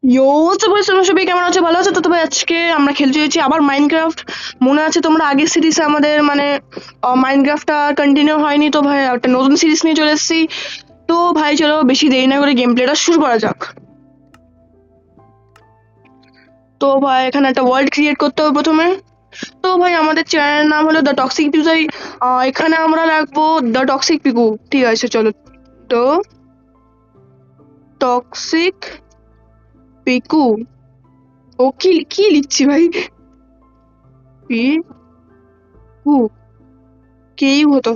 ইয়ো তো ভাই তোমরা সবাই কেমন আছো? ভালো আছো তো? তবে আজকে আমরা খেলতে চলেছি আবার মাইনক্রাফট। মনে আছে তোমরা আগের সিরিজে আমাদের মানে মাইনক্রাফটটা কন্টিনিউ হয়নি, তো ভাই একটা নতুন সিরিজ নিয়ে চলে এসেছি। তো ভাই চলো বেশি দেরি না করে গেম প্লেটা শুরু করা যাক। তো ভাই এখানে একটা ওয়ার্ল্ড ক্রিয়েট করতে হবে প্রথমে। তো ভাই আমাদের চ্যানেলের নাম হলো দ্য টক্সিক পিকু। এখানে আমরা রাখবো দ্য টক্সিক পিকু। ঠিক আছে চলো। তো টক্সিক পিকু। ও কি কি লিখছি ভাই? পিকু কেই হতো।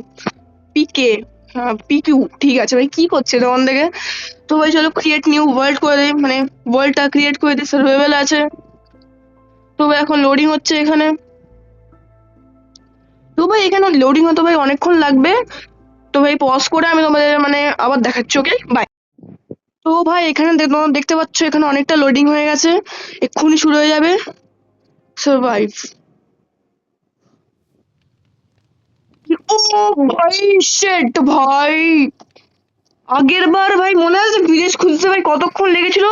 পিকে। হ্যাঁ পিকিউ। ঠিক আছে ভাই, কি করছে তখন থেকে? তো ভাই চলো ক্রিয়েট নিউ ওয়ার্ল্ড করে দিই, মানে ওয়ার্ল্ডটা ক্রিয়েট করে দিই, সার্ভাইভাল আছে। তো ভাই এখন লোডিং হচ্ছে এখানে। তো ভাই এখানে লোডিং হতে ভাই অনেকক্ষণ লাগবে। তো ভাই পজ করে আমি তোমাদের মানে আবার দেখাচ্ছি, ওকে বাই। তো ভাই এখানে তোমরা দেখতে পাচ্ছ এখানে অনেকটা লোডিং হয়ে গেছে, এক্ষুনি শুরু হয়ে যাবে। সার্ভাইভ। ও ভাই শেট ভাই, আগের বার ভাই মনে আছে ভিলেজ খুঁজতে ভাই কতক্ষণ লেগেছিল?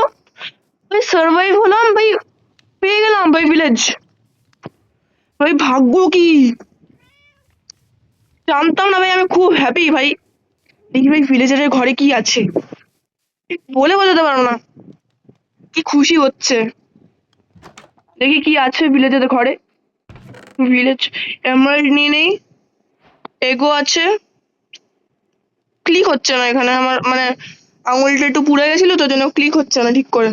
ভাই সার্ভাইভ হলাম ভাই, পেয়ে গেলাম ভাই ভিলেজ। ভাই ভাগ্য কি, জানতাম না ভাই, আমি খুব হ্যাপি ভাই। দেখি ভাই ভিলেজারের ঘরে কি আছে, ঠিক বলে বোঝাতে পারবো না কি খুশি হচ্ছে। দেখি কি আছে ভিলেজারের ঘরে। ভিলেজ এমারাল্ড নিয়ে নেই। এগো আছে। ক্লিক হচ্ছে না এখানে আমার, মানে আঙুলটা একটু পুড়ে গেছিল তো জন্য ক্লিক হচ্ছে না ঠিক করে।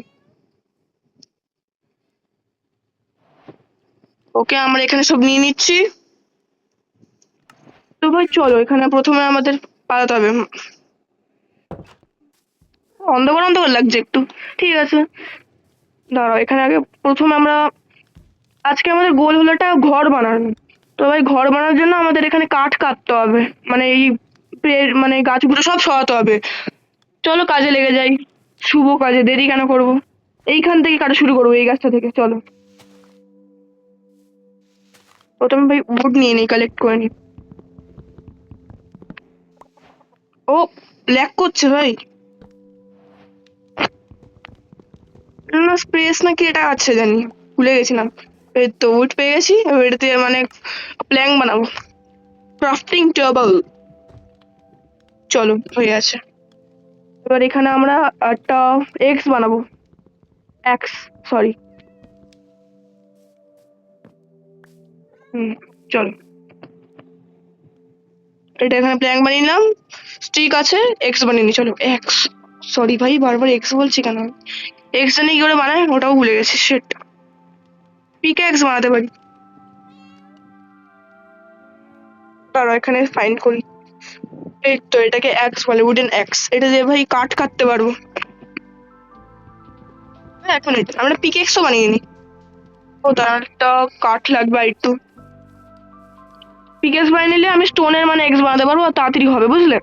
ওকে আমরা এখানে সব নিয়ে নিচ্ছি। তো ভাই চলো এখানে প্রথমে আমাদের পালাতে হবে। অন্ধকার অন্ধকার লাগছে একটু। ঠিক আছে দাঁড়াও, এখানে আগে প্রথমে আমরা, আজকে আমাদের গোল হলো একটা ঘর বানানো। তো ভাই ঘর বানানোর জন্য আমাদের এখানে কাঠ কাটতে হবে, মানে এই মানে গাছগুলো সব সরাতে হবে। চলো কাজে লেগে যাই, শুভ কাজে দেরি কেন করব। এইখান থেকে কাটা শুরু করবো, এই গাছটা থেকে চলো। প্রথমে ভাই উড নিয়ে নিই, কালেক্ট করে নিই। ও ল্যাগ করছে ভাই। না স্পেস নাকি এটা আছে জানি, ভুলে গেছিলাম। এই তো উড পেয়ে গেছি, এবার এটাতে মানে প্ল্যাঙ্ক বানাবো। Crafting table. চলো হয়ে আছে। এবার এখানে আমরা একটা এক্স বানাবো। X, sorry. হুম, চলো এটা এখানে প্ল্যাঙ্ক বানিয়ে নিলাম। স্টিক আছে, এক্স বানিয়ে নি, চলো এক্স। সরি ভাই বারবার এক্স বলছি কেন? এক্স জানি কি করে বানায় ওটাও ভুলে গেছি, সেট। পিক এক্স বানাতে পারি, তারা এখানে ফাইন্ড করি। এই তো এটাকে এক্স বলে, উডেন এক্স। এটা দিয়ে ভাই কাঠ কাটতে পারবো। হ্যাঁ এখন এটা আমরা পিক এক্সও বানিয়ে নি। ও তার একটা কাঠ লাগবে আর একটু। পিক এক্স বানিয়ে নিলে আমি স্টোনের মানে এক্স বানাতে পারবো, আর তাড়াতাড়ি হবে বুঝলে।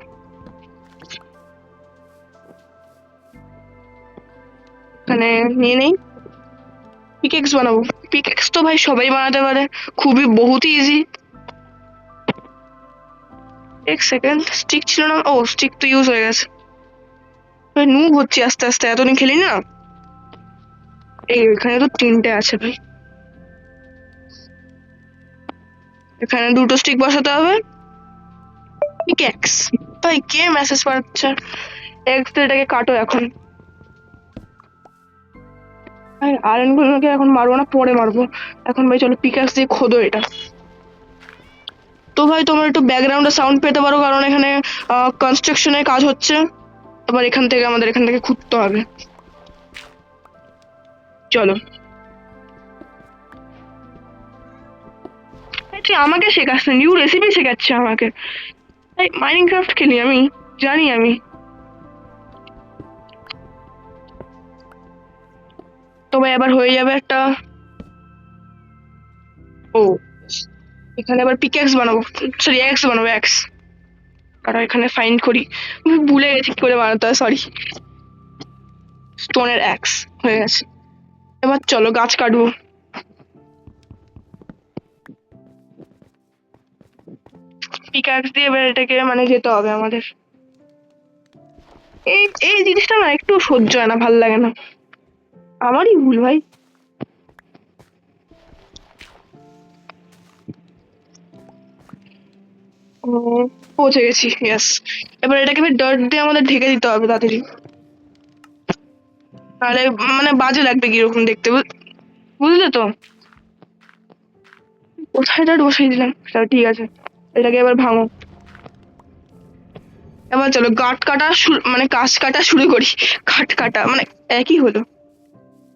এখানে নিয়ে নেই, পিকেক্স বানাবো। পিকেক্স তো ভাই সবাই বানাতে পারে, খুবই বহুতই ইজি। এক সেকেন্ড, স্টিক ছিল না? ও স্টিক তো ইউজ হয়ে গেছে। ভাই নুব হচ্ছি আস্তে আস্তে, এতদিন খেলি না। এই এখানে তো তিনটে আছে ভাই, এখানে দুটো স্টিক বসাতে হবে। পিকেক্স। ভাই কে মেসেজ পাঠাচ্ছে? এক্স তো এটাকে কাটো এখন। ভাই আয়রন গুলোকে এখন মারবো না, পরে মারবো। এখন ভাই চলো পিকেক্স দিয়ে খোদো এটা। তো ভাই তোমার একটু ব্যাকগ্রাউন্ডে সাউন্ড পেতে পারো, কারণ এখানে কনস্ট্রাকশনের কাজ হচ্ছে। আবার এখান থেকে আমাদের এখান থেকে খুঁজতে হবে। চলো। এই তুই আমাকে শেখাস না, নিউ রেসিপি শেখাচ্ছে আমাকে। এই মাইনক্রাফট খেলি আমি, জানি আমি। তবে এবার হয়ে যাবে একটা। ও এখানে আবার পিকেক্স বানাবো, সরি এক্স বানাবো, এক্স। আর এখানে ফাইন্ড করি, আমি ভুলে গেছি কি করে বানাতে হয়, সরি। স্টোনের এক্স হয়ে গেছে। এবার চলো গাছ কাটবো। পিকাক্স দিয়ে এবার এটাকে মানে যেতে হবে আমাদের। এই এই জিনিসটা না একটু সহ্য হয় না, ভাল লাগে না। আমারই ভুল ভাই। ও, পৌঁছে গেছি, ইয়েস। এবার এটাকে ডার্ট দিয়ে আমাদের ঢেকে দিতে হবে তাড়াতাড়ি, তাহলে মানে বাজে লাগবে কিরকম দেখতে, বুঝলে তো? কোথায় ডার্ট বসাই দিলাম, ঠিক আছে। এটাকে এবার ভাঙো। এবার চলো গাছ কাটা মানে গাছ কাটা শুরু করি। কাঠ কাটা মানে একই হলো।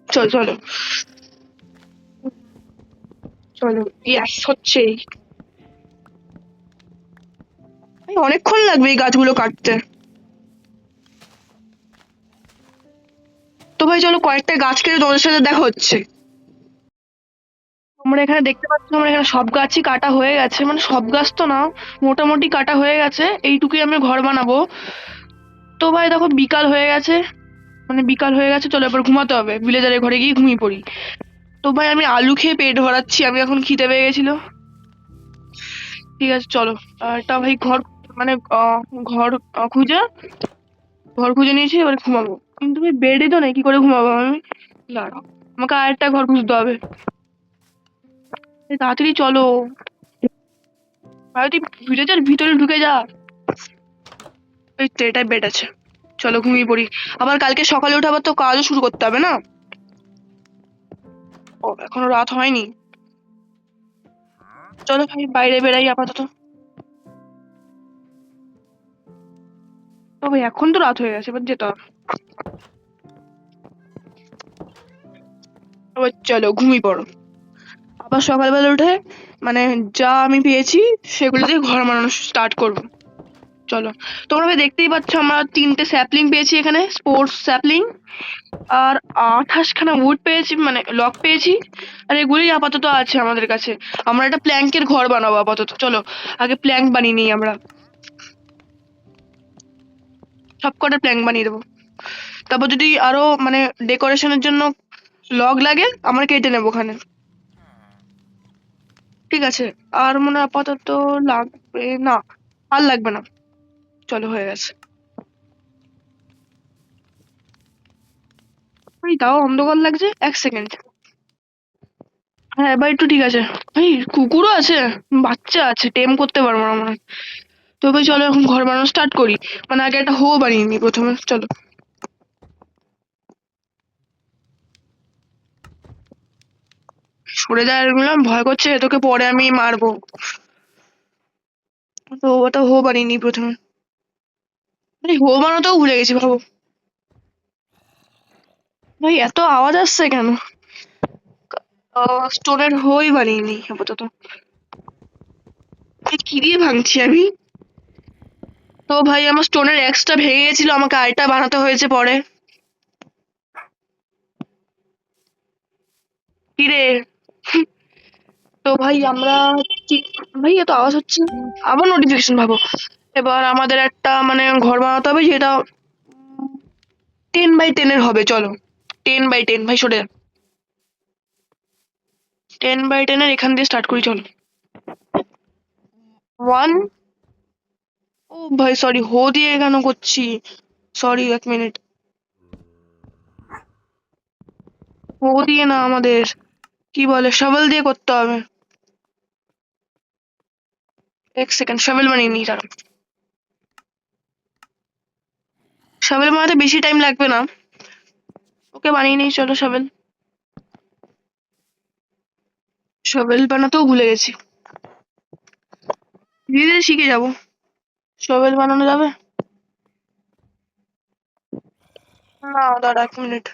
চলো চলো চলো, ইয়াস হচ্ছেই। এই অনেকক্ষণ লাগবে এই গাছগুলো কাটতে। তো ভাই চলো কয়েকটা গাছ কেটে তোমাদের সাথে দেখা হচ্ছে। তোমরা এখানে দেখতে পাচ্ছ, আমার এখানে সব গাছই কাটা হয়ে গেছে, মানে সব গাছ তো না, মোটামুটি কাটা হয়ে গেছে। এইটুকুই আমি ঘর বানাবো। তো ভাই দেখো বিকাল হয়ে গেছে, মানে বিকাল হয়ে গেছে, চলো এবার ঘুমাতে হবে, ভিলেজারের ঘরে গিয়ে ঘুমিয়ে পড়ি। তো ভাই আমি আলু খেয়ে পেট ভরাচ্ছি, আমি এখন খিদে পেয়ে গেছিল। ঠিক আছে চলো। এটা ভাই ঘর, মানে ঘর খুঁজে, ঘর খুঁজে নিয়েছি, এবার ঘুমাবো। কিন্তু ভাই বেডে তো নেই, কি করে ঘুমাবো আমি? দাঁড়াও, আমাকে আরেকটা ঘর খুঁজতে হবে। এই তাড়াতাড়ি চলো ভাই, তুই ভিলেজের ভিতরে ঢুকে যা। এই তো এটাই বেড আছে, চলো ঘুমিয়ে পড়ি। আবার কালকে সকালে উঠে আবার তো কাজও শুরু করতে হবে না? ও এখনো রাত হয়নি। চলো ভাই বাইরে বেরাই আপাতত। তবে এখন তো রাত হয়ে গেছে, এবার যেতে হবে। এবার চলো ঘুমিয়ে পড়ো। আবার সকালবেলা উঠে মানে যা আমি পেয়েছি সেগুলো দিয়ে ঘর বানানো স্টার্ট করবো। চলো। তোমরা ভাই দেখতেই পাচ্ছ আমরা 3টে স্যাপলিং পেয়েছি এখানে, স্পোর্টস স্যাপলিং। আর 28খানা উড পেয়েছি, মানে লক পেয়েছি। আর এগুলোই আপাতত আছে আমাদের কাছে। আমরা একটা প্ল্যাঙ্কের ঘর বানাবো আপাতত, চলো আগে প্ল্যাঙ্ক বানিয়ে নিই আমরা। সব কটা প্ল্যাঙ্ক বানিয়ে দেবো। তারপর যদি আরো মানে ডেকোরেশনের জন্য লগ লাগে আমরা কেটে নেবো ওখানে। ঠিক আছে। আর মনে হয় আপাতত লাগবে না, আর লাগবে না। চলো হয়ে গেছে। ওই তাও অন্ধকার লাগছে, 1 সেকেন্ড। হ্যাঁ এবার একটু ঠিক আছে। ভাই কুকুরও আছে, বাচ্চা আছে, টেম করতে পারবো না মনে হয়। তো ভাই চলো এখন ঘর বানানো স্টার্ট করি। মানে আগে একটা হো বানিয়ে নিই প্রথমে, চলো। সরে যায় বললাম, ভয় করছে তোকে পরে আমি মারবো। তো ওটা হো বানিয়ে নিই প্রথমে। আরে হো বানাতেও ভুলে গেছি, ভাবো। ভাই এত আওয়াজ আসছে কেন? স্টোনের হই বানিয়ে নিই আপাতত। কি দিয়ে ভাঙছি আমি? তো ভাই আমার স্টোনের এক্সটা ভেঙে গেছিল, আমাকে আরেকটা বানাতে হয়েছে পরে। কি রে? তো ভাই আমরা ভাই এত আওয়াজ হচ্ছে, আবার নোটিফিকেশন, ভাবো। এবার আমাদের একটা মানে ঘর বানাতে হবে যেটা 10x10 হবে, চলো। 10x10, ভাই সরে যা। 10x10 এখান দিয়ে স্টার্ট করি, চলো। 1। ও ভাই সরি, হো দিয়ে কেন করছি? Sorry, 1 minute. হো দিয়ে না, আমাদের কি বলে শাভেল দিয়ে করতে হবে। 1 সেকেন্ড, শাভেল বানিয়ে নিই তারা। শাভেল বানাতে বেশি টাইম লাগবে না, ওকে বানিয়ে নিই, চলো শাভেল। শাভেল বানাতেও ভুলে গেছি, ধীরে ধীরে শিখে যাবো। শাভেল বানানো যাবে না? দাঁড়া 1 মিনিট,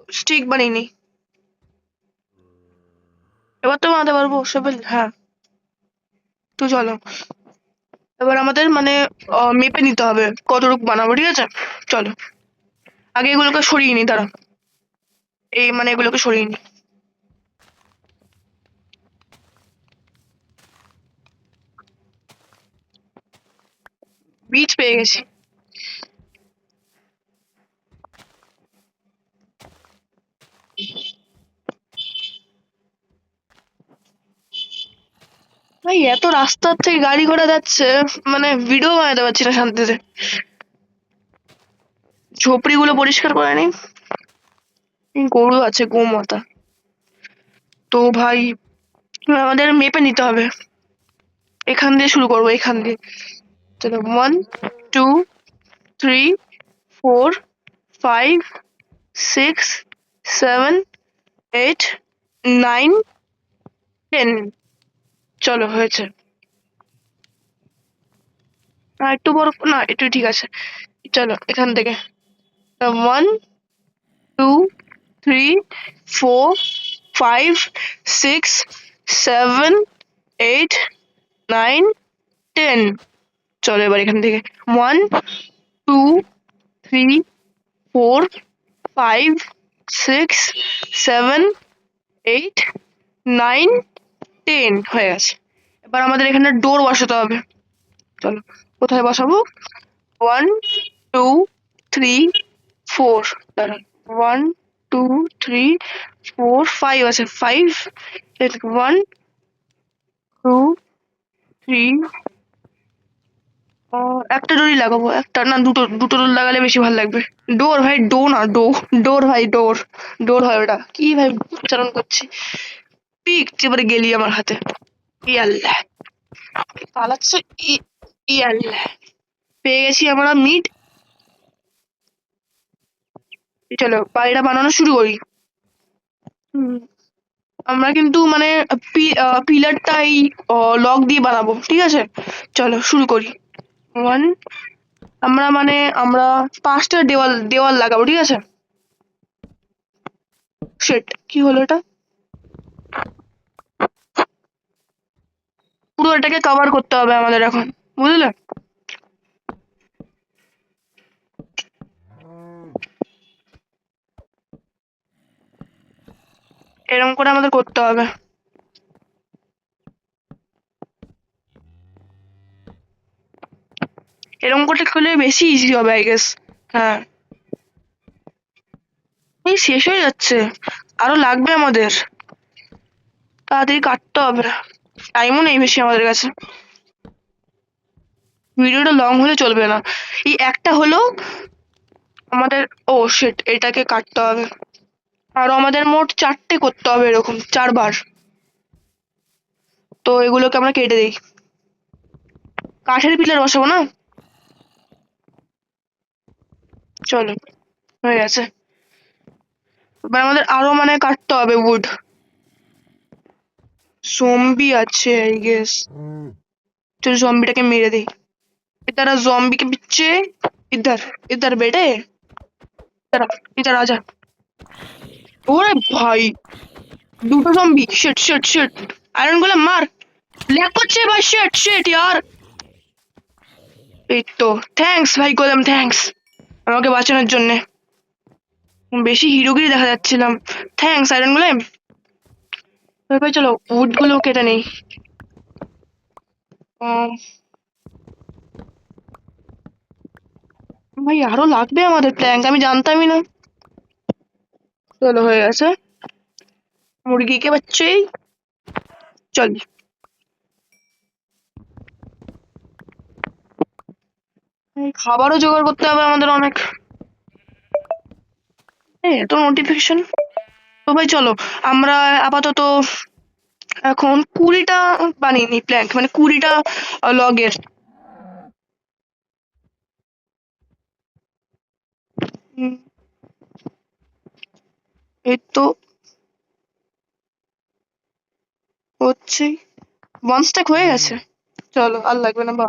স্টিক বানিয়ে নিই। এবার তো বানাতে পারবো শাভেল, হ্যাঁ। তো চলো এবার আমাদের মানে মেপে নিতে হবে কতটুকু বানাবো, ঠিক আছে? চলো আগে এগুলোকে সরিয়ে নিই, দাঁড়া। এই মানে এগুলোকে সরিয়ে নিই। বীজ পেয়ে গেছি। ভাই এত রাস্তার থেকে গাড়ি ঘোড়া যাচ্ছে, মানে ভিডিও বানাতে পারছি না শান্তিতে। ঝোপড়ি গুলো পরিষ্কার করে নিই। গরু আছে, গোমাতা। তো ভাই আমাদের মেপে নিতে হবে, এখান দিয়ে শুরু করবো, এখান দিয়ে। চলো, 1 2 3 4 5 6 7 8 9 10। চলো, হয়েছে। না, একটু বড় না, একটু ঠিক আছে। চলো এখান থেকে 1 2 3 4 5 6 7 8 9 10। চলো এবার এখান থেকে 1 2 3 4 5 6 7 8 9 10 হয়ে গেছে। এবার আমাদের এখানে ডোর বসাতে হবে। চলো, কোথায় বসাবো? 1 2 3 4। দাঁড়ান, 1 2 3 4 5 আছে, 5। 1 2 3। একটা ডোরই লাগাবো, একটা না, দুটো দুটো ডোর লাগালে বেশি ভালো লাগবে। ডোর ভাই, ডো না ডো। ডোর ভাই, ডোর। ডোর হয় ওটা, কি ভাই উচ্চারণ করছি। পিক এবারে গেলি আমার হাতে। ইয়াল্লা পালাচ্ছে। ইয়াল্লা, পেয়ে গেছি আমরা মিট। চলো বাড়িটা বানানো শুরু করি। হুম, আমরা কিন্তু মানে পিলারটা এই লক দিয়ে বানাবো, ঠিক আছে? চলো শুরু করি। ওয়ান, আমরা 5টা দেওয়াল দেওয়াল লাগাবো, ঠিক আছে? সেট কি হলো এটা? পুরো এটাকে কভার করতে হবে আমাদের এখন, বুঝলে? এরকম করে আমাদের করতে হবে। এরকম করে করলে বেশি ইজি হবে, আই গেস। হ্যাঁ, এই শেষ হয়ে যাচ্ছে, আরো লাগবে আমাদের। তাড়াতাড়ি কাটতে হবে, টাইমও নেই বেশি আমাদের কাছে। ভিডিওটা লং হলে চলবে না। এই একটা হলো আমাদের। ও শিট, এটাকে কাটতে হবে। আর আমাদের মোট 4টে করতে হবে, এরকম 4বার। তো এগুলোকে আমরা কেটে দিই। কাঠের পিলার বসাবো না? চলো, হয়ে গেছে। এবার আমাদের আরো কাটতে হবে উড। জম্বি আছে আই গেস। চলো জম্বিটাকে মেরে দিই। इधर जॉम्बी के बच्चे, इधर इधर बेटे, इधर इधर आजा। ওরে ভাই, দুটো zombie. Shit shit shit, iron golem মার। ল্যাগ করছে ভাই, শিট শিট ইয়ার। এই তো, থ্যাঙ্কস ভাই গোলেম, থ্যাঙ্কস আমাকে বাঁচানোর জন্য। বেশি হিরোগিরি দেখা যাচ্ছিলাম। Thanks iron golem. ভাই চলো উড গুলো কেটে নেই। উম, ভাই আরো লাগবে আমাদের প্ল্যাঙ্ক, আমি জানতামই না। চলো হয়ে গেছে। মুরগি কে বাচ্চে, চল। খাবারও জোগাড় করতে হবে আমাদের অনেক। এত নোটিফিকেশন। তো ভাই চলো, আমরা আপাতত এখন 20টা বানিয়ে নিই প্ল্যাঙ্ক, 20টা লগের। এই তো হচ্ছে, 1 স্ট্যাক হয়ে গেছে। চলো আর লাগবে না বা।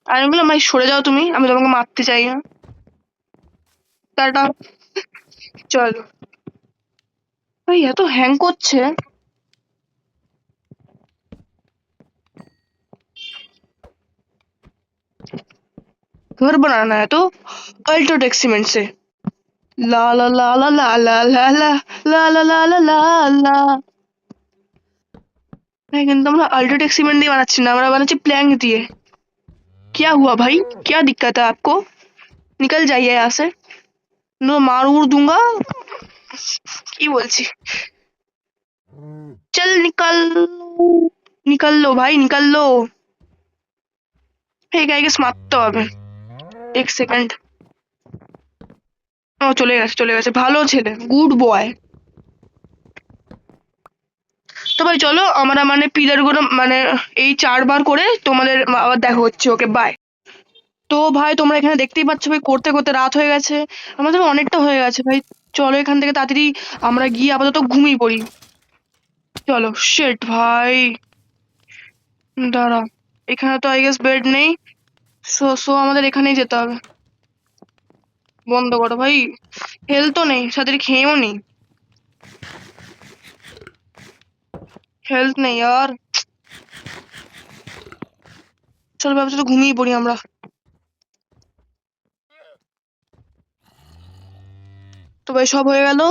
আর আমি বললাম ভাই সরে যাও তুমি, আমি তোমাকে মারতে চাই না। টাটা। চলো ভাই, এত হ্যাং করছে। घर बनाना है तो अल्ट्राटेक सीमेंट से। ला ला ला ला ला ला ला ला ला ला ला ला ला ला। भाई কিন্তু আমরা अल्ट्राटेक सीमेंट দিয়ে বানাচ্ছি না, আমরা বানাচ্ছি প্ল্যাঙ্ক দিয়ে। क्या हुआ भाई, क्या दिक्कत है आपको? निकल जाइए यहाँ से, नो मार उड़ दूंगा। কি বলছি, चल निकल, निकल लो भाई निकल लो। এই গাইকে মারতে হবে। 1 সেকেন্ড। ও চলে গেছে চলে গেছে, ভালো ছেলে, গুড বয়। তো ভাই চলো আমরা মানে পিলার গুলো মানে এই 4 বার করে তোমাদের আবার দেখা হচ্ছে, ওকে বাই। তো ভাই তোমরা এখানে দেখতেই পাচ্ছ ভাই, করতে করতে রাত হয়ে গেছে, আমাদের অনেকটা হয়ে গেছে ভাই। চলো এখান থেকে তাড়াতাড়ি আমরা গিয়ে আপাতত ঘুমিয়ে পড়ি। চলো শিট ভাই, দাঁড়া, এখানে তো আই গেস বেড নেই। সো সো আমাদের এখানেই যেতে হবে। বন্ধ করো ভাই, হেলথ তো নেই, সাথে খেয়েও নেই, হেলথ নেই আর। চলো ভাবছি তো ঘুমিয়ে পড়ি আমরা। তো ভাই সব হয়ে গেল,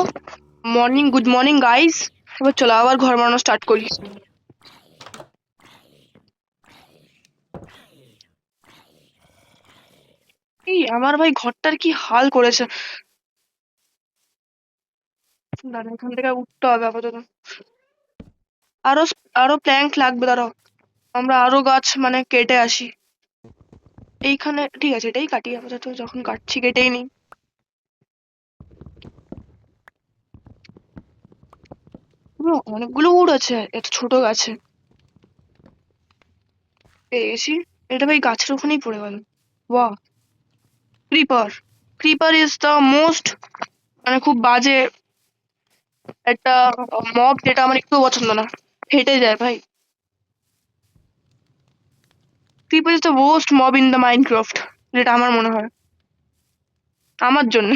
মর্নিং, গুড মর্নিং গাইস। এবার চলো আবার ঘর বানানো স্টার্ট করি। এই আমার ভাই ঘরটার কি হাল করেছে। দাঁড়া, এখান থেকে উঠতে হবে আপাতত। আরো আরো প্ল্যাঙ্ক লাগবে, দাঁড়াও আমরা আরো গাছ মানে কেটে আসি। এইখানে ঠিক আছে, এটাই কাটি আপাতত, যখন কাটছি কেটেই নিই। অনেকগুলো উড আছে এত ছোট গাছে। পেয়ে গেছি। এটা ভাই গাছের ওখানেই পড়ে গেল। বাহ, creeper. Creeper is the most মানে খুব বাজে একটা মব, যেটা আমার একটু পছন্দ না, হেঁটে যায় ভাই। Creeper is the most mob in the Minecraft, যেটা আমার মনে হয়, আমার জন্য।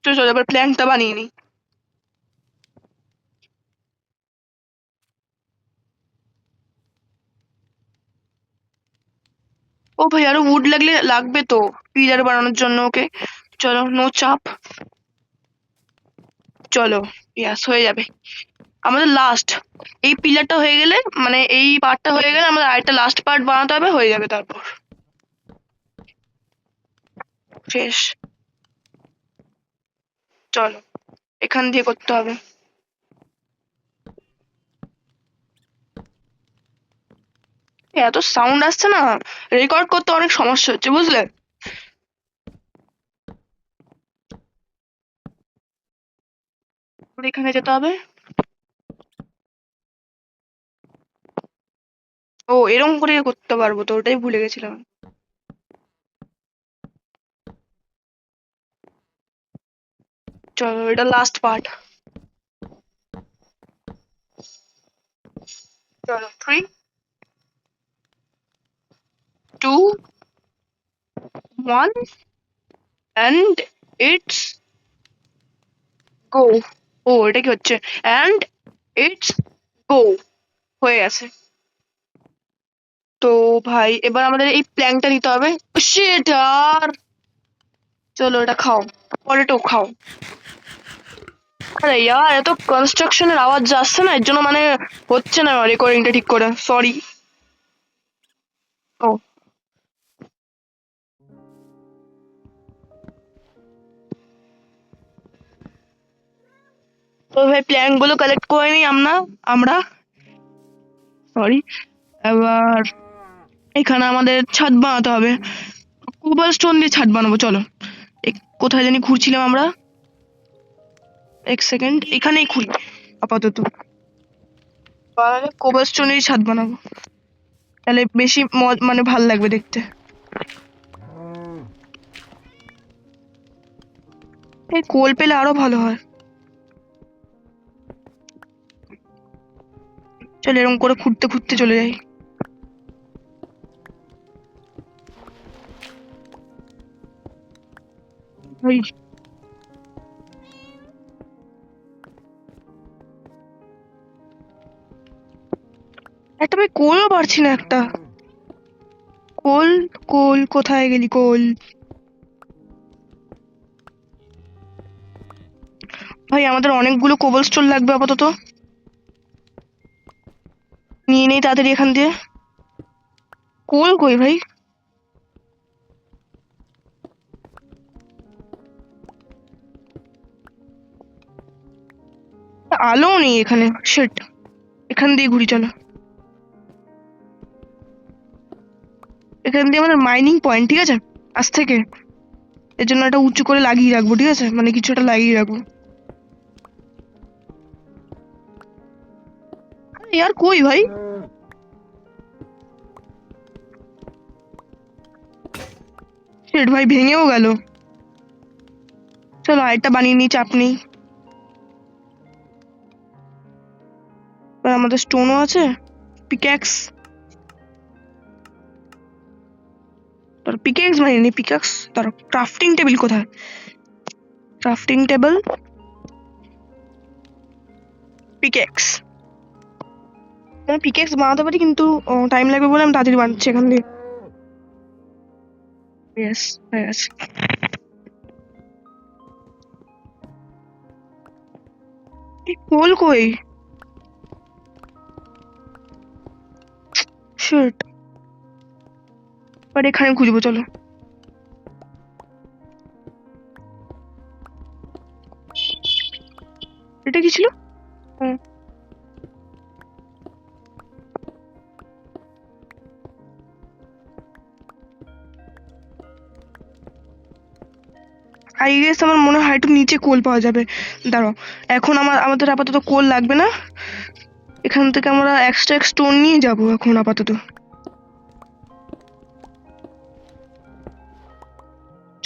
চলো চলো এবার প্ল্যানটা বানিয়ে নিই। ও ভাই আরো উড লাগবে তো পিলার বানানোর জন্য, ওকে চলো, নো চাপ। চলো, ইয়াস হয়ে যাবে আমাদের লাস্ট। এই পিলারটা হয়ে গেলে মানে এই পার্টটা হয়ে গেলে আমাদের আরেকটা লাস্ট পার্ট বানাতে হবে, হয়ে যাবে তারপর শেষ। চলো এখান দিয়ে করতে হবে। এত সাউন্ড আসছে না, রেকর্ড করতে অনেক সমস্যা হচ্ছে বুঝলে। এখানে যেতে হবে। ও এরকম করে করতে পারবো তো, ওটাই ভুলে গেছিলাম। চলো এটা লাস্ট পার্ট। চলো 3, 2, 1 অ্যান্ড ইটস গো। ও এটা কি হচ্ছে, অ্যান্ড ইটস গো, হয়ে গেছে। তো ভাই এবার আমাদের এই প্ল্যাংটা নিতে হবে। শিট আর, চলো এটা খাও, পটেটো খাও। আরে ইয়ার এত কনস্ট্রাকশনের আওয়াজ যাচ্ছে না, এর জন্য মানে হচ্ছে না রেকর্ডিংটা ঠিক করে, সরি। ও তো ভাই প্ল্যাঙ্ক গুলো কালেক্ট করে নিই আমরা সরি। এবার এখানে আমাদের ছাদ বানাতে হবে, কোবাল স্টোন দিয়ে ছাদ বানাবো। চলো কোথায় জানি ঘুরছিলাম আমরা, এক সেকেন্ড, এখানেই খুলি আপাতত। কোবাল স্টোনের ছাদ বানাবো, তাহলে বেশি মানে ভাল লাগবে দেখতে। এই কোল পেলে আরো ভালো হয়। চল এরকম করে খুঁড়তে খুঁড়তে চলে যাই। ওই একটা ভাই কোলও পারছি না একটা। কোল, কোল কোথায় গেলি কোল? ভাই আমাদের অনেকগুলো কোবল স্টোন লাগবে আপাতত, নিয়ে নেই তাড়াতাড়ি এখান দিয়ে। কোল কই ভাই? আলো নেই এখানে, শিট। এখান দিয়ে ঘুরি চলো, এখান দিয়ে আমাদের মাইনিং পয়েন্ট, ঠিক আছে আজ থেকে। এর জন্য একটা উঁচু করে লাগিয়ে রাখবো, ঠিক আছে? মানে কিছু একটা লাগিয়ে রাখবো। यार কই ভাই? শিট ভাই, ভেঙেও গেল। চলো আরেকটা বানিয়ে নিই, চাপ নেই। আর আমাদের স্টোনও আছে, পিক্যাক্স। তার পিক্যাক্স বানিয়ে নিই, পিক্যাক্স। তার ক্রাফটিং টেবিল কোথায়? Crafting table, pickaxe. আমি পিক্যাক্স বানাতে পারি, কিন্তু টাইম লাগবে বলে আমি তাড়াতাড়ি বানাচ্ছি এখান দিয়ে। ইয়েস, হয়ে গেছে। কোল কই? শিট, বাট এখানে খুঁজবো, চলো। এটা কি ছিল? আই গেস আমার মনে হয় একটু নিচে কোল পাওয়া যাবে। দাঁড়াও, এখন আমাদের আপাতত কোল লাগবে না। এখান থেকে আমরা এক্সট্রা স্টোন নিয়ে যাব এখন আপাতত।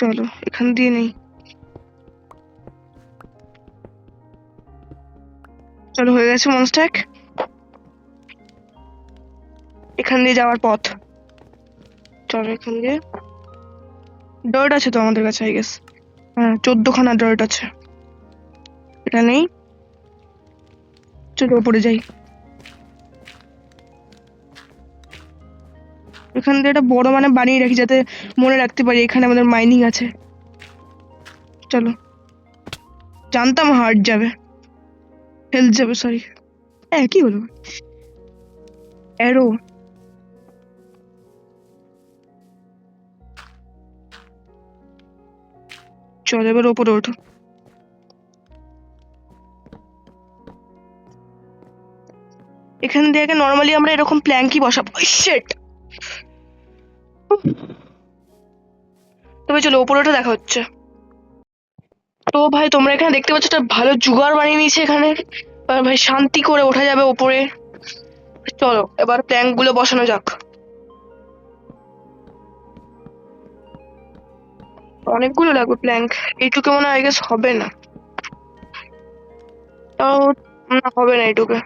চলো এখান দিয়ে নেই। চলো, হয়ে গেছে মনস্ট্যাক। এখান দিয়ে যাওয়ার পথ। চলো এখান দিয়ে। ডার্ট আছে তো আমাদের কাছে, আই গেস। হ্যাঁ, 14খানা ডার্ট আছে। এটা নেই। চলো উপরে যাই। এখান দিয়ে একটা বড় মানে বানিয়ে রাখি, যাতে মনে রাখতে পারি এখানে আমাদের মাইনিং আছে। চলো, জানতাম হার্ট যাবে, হেলথ যাবে, সরি। হ্যাঁ, কি হলো? অ্যারো। চলো এবার ওপরে ওঠো। এখান থেকে নর্মালি আমরা এরকম প্ল্যাঙ্কই বসাবো। শিট। তবে চলো ওপরে ওঠে দেখা হচ্ছে। তো ভাই তোমরা এখানে দেখতে পাচ্ছ একটা ভালো জুগার বানিয়ে নিয়েছে এখানে। এবার ভাই শান্তি করে ওঠা যাবে ওপরে। চলো এবার প্ল্যাঙ্ক গুলো বসানো যাক। অনেকগুলো লাগবে প্ল্যাঙ্ক, এইটুকু মনে হয় আই গেস হবে না। তাও না, হবে না এইটুকু।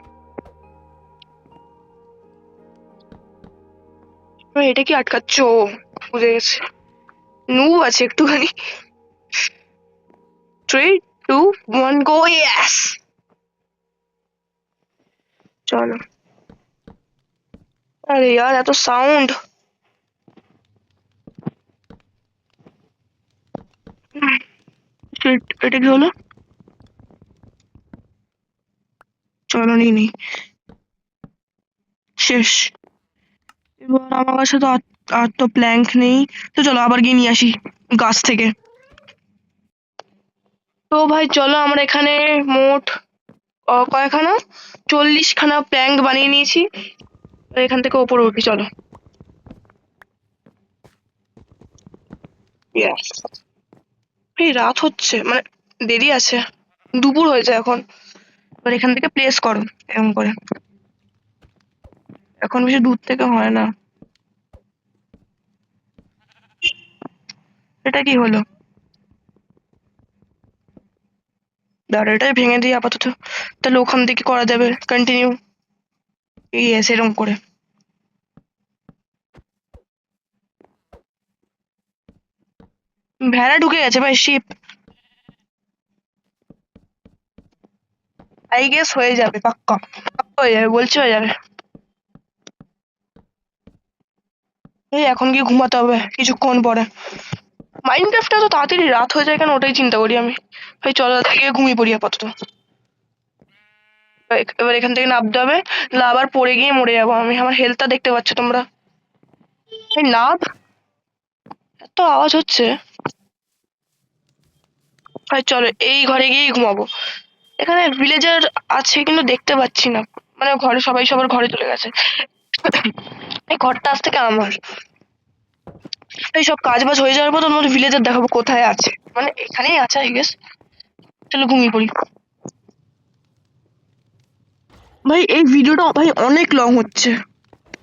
এটা কি আটকাচ্ছ? বুঝে গেছে, নু আছে একটুখানি। 3, 2, 1 গো, ইয়েস। চলো। আরে यार এত সাউন্ড। এটা কি হলো? চলো নিই নেই, শেষ। এবার আমার কাছে তো আর তো প্ল্যাঙ্ক নেই। তো চলো আবার গিয়ে নিয়ে আসি গাছ থেকে। তো ভাই চলো, আমরা এখানে মোট কয়খানা, 40খানা প্ল্যাঙ্ক বানিয়ে নিয়েছি। এখান থেকে ওপরে উঠি, চলো। Yes. এই রাত হচ্ছে, মানে দেরি আছে, দুপুর হয়েছে এখন। এবার এখান থেকে প্লেস করো এরকম করে। এখন বেশি দূর থেকে হয় না। এটা কি হলো? দাঁড়া, এটাই ভেঙে দিই আপাতত, তাহলে ওখান থেকে করা যাবে কন্টিনিউ। ইয়েস, এরকম করে। ভেড়া ঢুকে গেছে ভাই, শিপ। আই গেস হয়ে যাবে, পাক্কা পাক্কা হয়ে যাবে, বলছি হয়ে যাবে। এই এখন গিয়ে ঘুমাতে হবে কিছুক্ষণ পরে। মাইনক্রাফটটা তো তাড়াতাড়ি রাত হয়ে যায় কেন, ওটাই চিন্তা করি আমি। ভাই চলো গিয়ে ঘুমিয়ে পড়ি আপাতত। এবার এখান থেকে নামতে হবে, না আবার পড়ে গিয়ে মরে যাবো আমি। আমার হেলথটা দেখতে পাচ্ছ তোমরা? এই নাভ, এত আওয়াজ হচ্ছে। ভাই চলো এই ঘরে গিয়েই ঘুমাবো। এখানে ভিলেজার আছে কিন্তু দেখতে পাচ্ছি না, মানে ঘরে সবাই সবার ঘরে চলে গেছে। এই ঘরটা আজ থেকে আমার। এই সব কাজ বাজ হয়ে যাওয়ার পর তোমার ভিলেজার দেখাবো কোথায় আছে, মানে এখানেই আছে আই গেস। চলো ঘুমিয়ে পড়ি। ভাই এই ভিডিওটা ভাই অনেক লং হচ্ছে।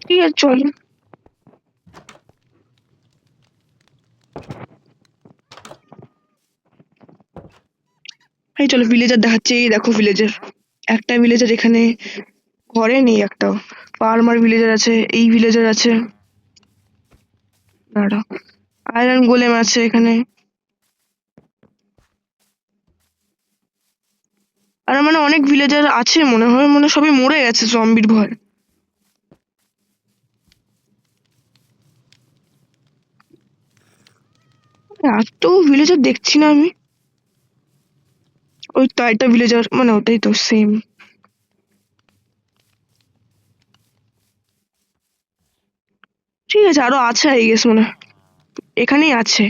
ঠিক আছে চলো। এই চলো ভিলেজার দেখাচ্ছি, এই দেখো ভিলেজার। একটা ভিলেজার এখানে ঘরে নেই একটাও। ফার্মার ভিলেজার আছে, এই ভিলেজার আছে, দাঁড়া, আয়রন গোলেম আছে এখানে। আর মানে অনেক ভিলেজার আছে মনে হয়, মানে সবই মরে গেছে জম্বির ভয়। এত ভিলেজার দেখছি না আমি। ওই তো একটা ভিলেজার, মানে ওটাই তো সেম। ঠিক আছে আরো আছে আই গেস মনে হয়। এখানেই আছে।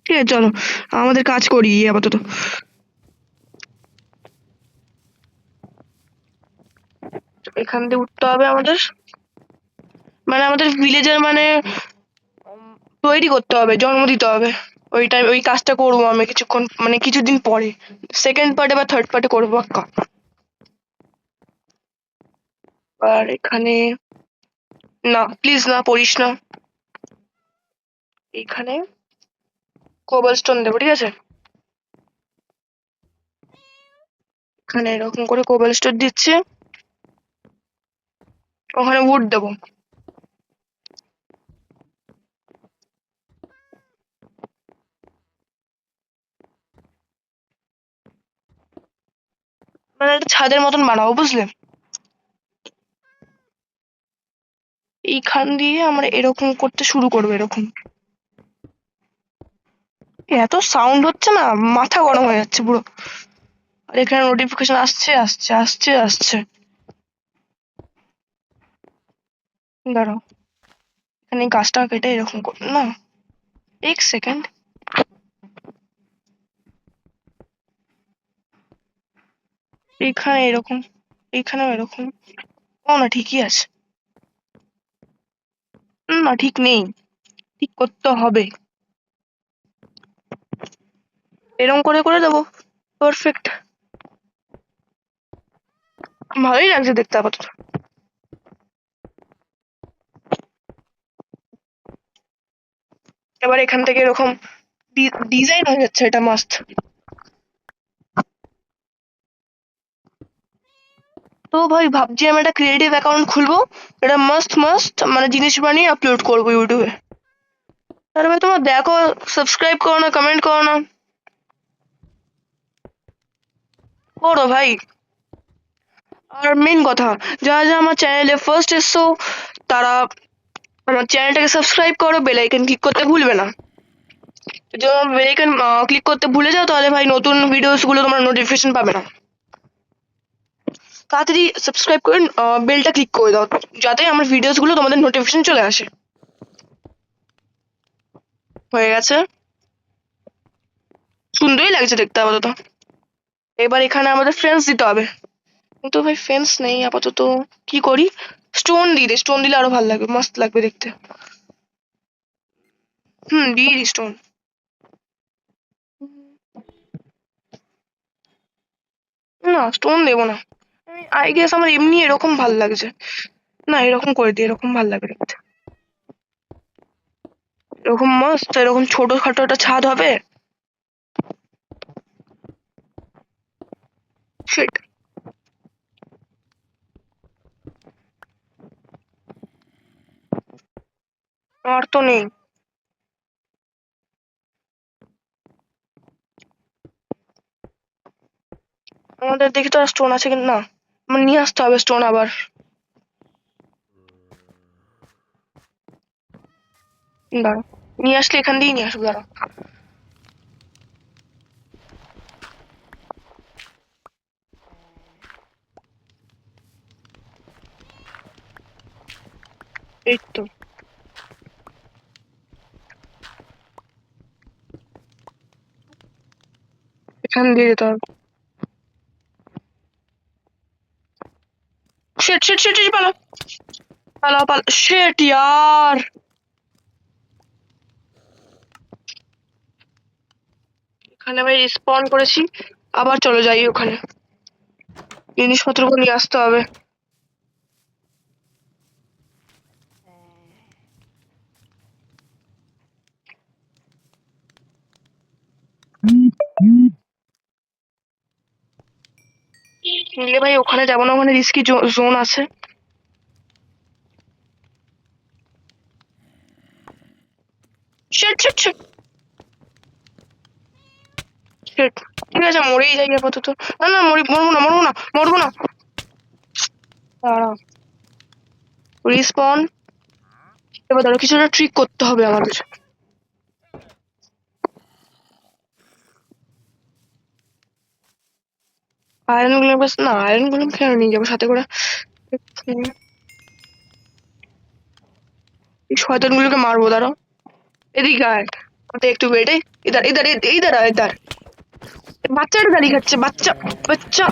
ঠিক আছে চলো আমাদের কাজ করি আপাতত। এখান দিয়ে উঠতে হবে আমাদের, মানে আমাদের ভিলেজার মানে তৈরি করতে হবে, জন্ম দিতে হবে। ওই টাইম ওই কাজটা করবো আমি কিছুক্ষণ, মানে কিছুদিন পরে সেকেন্ড পার্টে বা থার্ড পার্টে করবো পাক্কা। আর এখানে, না প্লিজ না পড়িস না। এখানে কোবল স্টোন দেবো, ঠিক আছে? এখানে এরকম করে কোবল স্টোন দিচ্ছে, ওখানে উড দেবো। মানে একটা ছাদের মতন বানাবো, বুঝলে? এইখান দিয়ে আমরা এরকম করতে শুরু করবো, এরকম। এত সাউন্ড হচ্ছে না, মাথা গরম হয়ে যাচ্ছে পুরো। আর এখানে নোটিফিকেশন আসছে আসছে আসছে আসছে। দাঁড়াও, এখানে এই গাছটা কেটে এরকম না, এক সেকেন্ড। এখানে এরকম, এখানেও এরকম। ও না ঠিকই আছে। না ঠিক নেই, ঠিক করতে হবে। এরকম করে করে দেবো, পারফেক্ট। ভালোই লাগছে দেখতে আপাতত। এবার এখান থেকে এরকম ডিজাইন হয়ে যাচ্ছে, এটা মাস্ট। তো ভাই ভাবছি আমি একটা ক্রিয়েটিভ অ্যাকাউন্ট খুলবো, এটা মাস্ট মাস্ট মানে জিনিস বানিয়ে আপলোড করবো ইউটিউবে। তাহলে ভাই তোমরা দেখো, সাবস্ক্রাইব করো না, কমেন্ট করো না, করো ভাই। আর মেন কথা, যারা যারা আমার চ্যানেলে ফার্স্ট এসছো তারা আমার চ্যানেলটাকে সাবস্ক্রাইব করো, বেল আইকন ক্লিক করতে ভুলবে না। যদি আমার বেল আইকন ক্লিক করতে ভুলে যাও তাহলে ভাই নতুন ভিডিওস গুলো তোমরা নোটিফিকেশন পাবে না। তাড়াতাড়ি সাবস্ক্রাইব করে বেলটা ক্লিক করে দাও, যাতে আমার ভিডিওস গুলো তোমাদের নোটিফিকেশন চলে আসে। হয়ে গেছে, সুন্দরই লাগছে দেখতে আপাতত। এবার এখানে আমাদের ফ্রেন্ডস দিতে হবে, কিন্তু ভাই ফেন্স নেই আপাতত। কি করি? স্টোন দিয়ে দে, স্টোন দিলে আরো ভালো লাগবে, মস্ত লাগবে দেখতে। দিয়ে দি স্টোন। না স্টোন দেবো না, আই গেস আমার এমনি এরকম ভাল লাগছে। না এরকম করে দিই, এরকম ভাল লাগবে দেখতে। এরকম মস্ত, এরকম ছোটখাটো একটা ছাদ হবে। শিট, আর তো নেই। আমাদের দেখি তো স্টোন আছে কিনা, না আমার নিয়ে আসতে হবে স্টোন আবার। দাঁড়া, নিয়ে আসলে এখান দিয়েই নিয়ে আসবো, দাঁড়া। এই তো, এখান দিয়ে যেতে হবে। শিট শিট শিট, পালা। पाला पाला शिट यार এখানে আমি রিস্পন করেছি আবার চলে যাই ওখানে জিনিসপত্রগুলো নিয়ে আসতে হবে নিলে ভাই ওখানে যাবো না ওখানে রিস্কি জোন আছে শিট শিট শিট শিট ঠিক আছে মরেই যাই আপাতত না না মরবো না মরবো না মরবো না দাঁড়া রিস্পন এবার ধরো কিছু একটা ট্রিক করতে হবে আমাদের আয়রন গুলো না আয়রন গুলো খেয়ে নিয়ে যাবো সাথে করে এই শয়তান গুলোকে মারবো দাঁড়াও এদিকে আয় ওটা একটু বেটে ইধার ইধার ইধার ইধার বাচ্চাটা দাঁড়িয়ে খাচ্ছে বাচ্চা বাচ্চা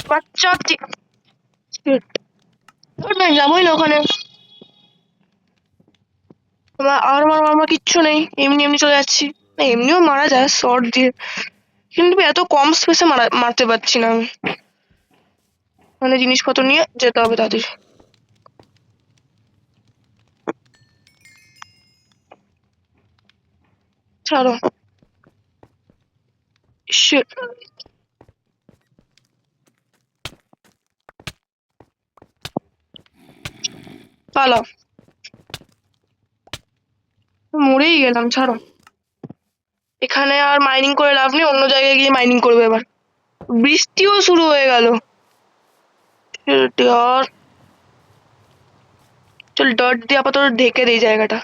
বাচ্চা Shit. না যাবোই না ওখানে আমার কিচ্ছু নেই এমনি এমনি চলে যাচ্ছি না এমনিও মারা যায় শর্ট দিয়ে কিন্তু এত কম স্পেসে মারতে পারছি না আমি মানে জিনিসপত্র নিয়ে যেতে হবে তাদের ছাড়ো Shit. পালাও মরেই গেলাম ছাড়ো এখানে আর মাইনিং করে লাভ নেই অন্য জায়গায় গিয়ে মাইনিং করবো এবার বৃষ্টিও শুরু হয়ে গেল Shit, यार চল ডট দিয়ে আপাতত ঢেকে দেই জায়গাটা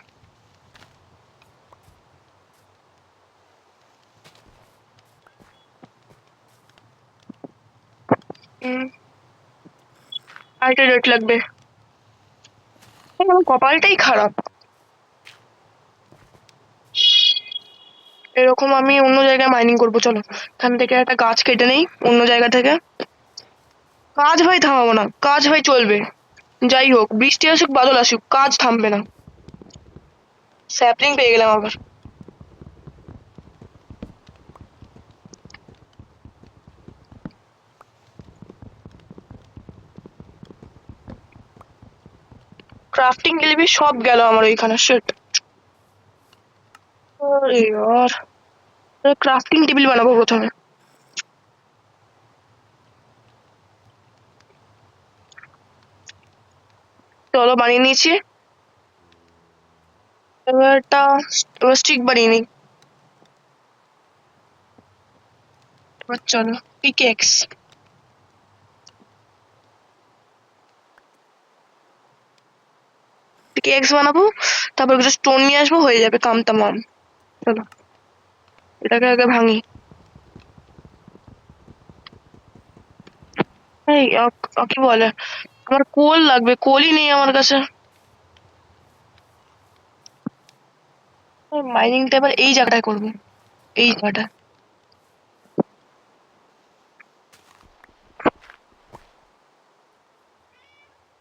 আরেকটা ডট লাগবে আমার কপালটাই খারাপ এরকম আমি অন্য জায়গায় মাইনিং করবো চলো এখান থেকে একটা গাছ কেটে নেই অন্য জায়গা থেকে কাজ ভাই থামাবো না কাজ ভাই চলবে যাই হোক বৃষ্টি আসুক বাদল আসুক কাজ থামবে না স্যাপলিং পেয়ে গেলাম আবার ক্রাফটিং গেলে সব গেল আমার ওইখানে শিট আরে यार ক্রাফটিং টেবিল বানাবো প্রথমে চলো বানিয়ে নিয়েছি এবারটা এবার স্টিক বানিয়ে নিই এবার চলো পিকেক্স পিকেক্স বানাবো তারপর কিছু স্টোন নিয়ে আসবো হয়ে যাবে কাম তামাম চলো এটাকে আগে ভাঙি এই কি বলে আমার কোল লাগবে কোলই নেই আমার কাছে মাইনিংটা এবার এই জায়গাটায় করবো এই জায়গাটা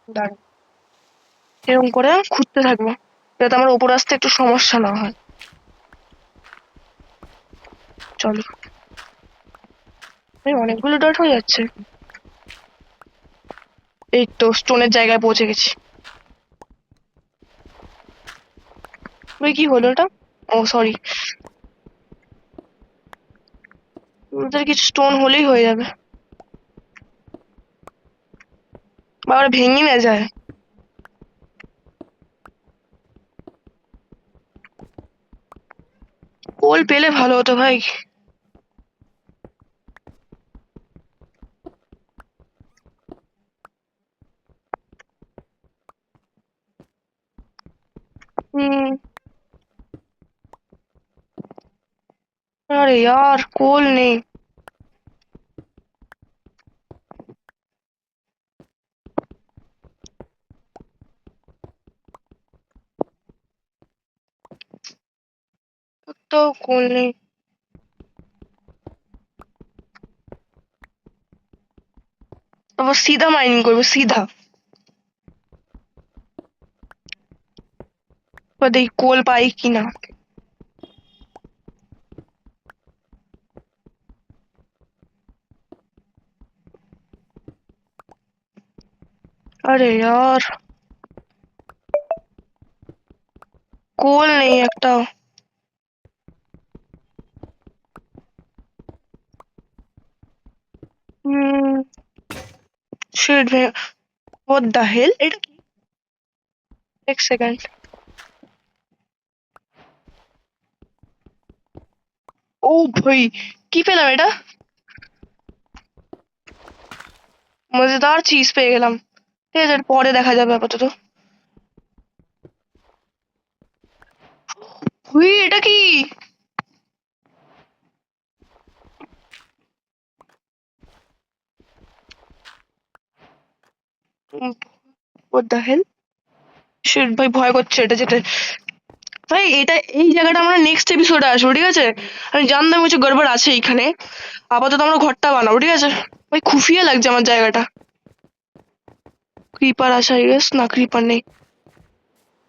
দাঁড়াও এরকম করে খুঁজতে থাকবো যাতে আমার উপর আসতে একটু সমস্যা না হয় চলো এই অনেকগুলো ডট হয়ে যাচ্ছে এই তো স্টোনের জায়গায় পৌঁছে গেছি ওই কি হলো ওটা ও সরি ওদের কিছু স্টোন হলেই হয়ে যাবে আবার ভেঙে না যায় কোল পেলে ভালো হতো ভাই হুম अरे यार कोल नहीं तो कोल नहीं अब सीधा माइनिंग করবো सीधा এবার দেখি কোল পাই কিনা। আরে यार, কোল নেই একটাও। হুম, শিট, হোয়াট দ্য হেল, এটা কি? এক সেকেন্ড। ও ভাই, কি পেলাম এটা? মজাদার চিজ পেয়ে গেলাম। ঠিক আছে, পরে দেখা যাবে, আপাতত। হুই, এটা কি? হোয়াট দ্য হেল, শিট ভাই, ভয় করছে এটা যেতে। ভাই এটা, এই জায়গাটা আমরা নেক্সট এপিসোডে আসবো, ঠিক আছে? আমি জানতাম কিছু গড়বড় আছে এইখানে। আপাতত আমরা ঘরটা বানাবো, ঠিক আছে? ভাই খুফিয়ে লাগছে আমার জায়গাটা। ক্রিপার আছে আই গেস, না ক্রিপার নেই।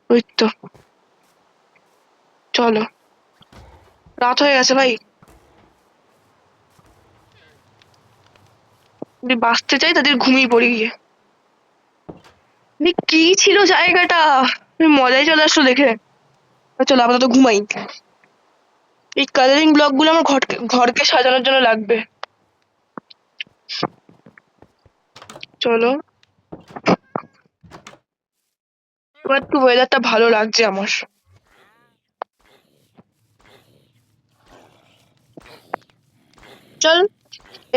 ওই তো, চলো। রাত হয়ে গেছে ভাই, যদি বাঁচতে চাই তাদের ঘুমিয়ে পড়ি গিয়ে। কি ছিল জায়গাটা, মজাই চলে আসলো দেখে। চলো আপাতত ঘুমাই। এই কালারিং ব্লক গুলো আমার ঘরকে ঘরকে সাজানোর জন্য লাগবে। চলো, এবার একটু ওয়েদারটা ভালো লাগছে আমার। চল,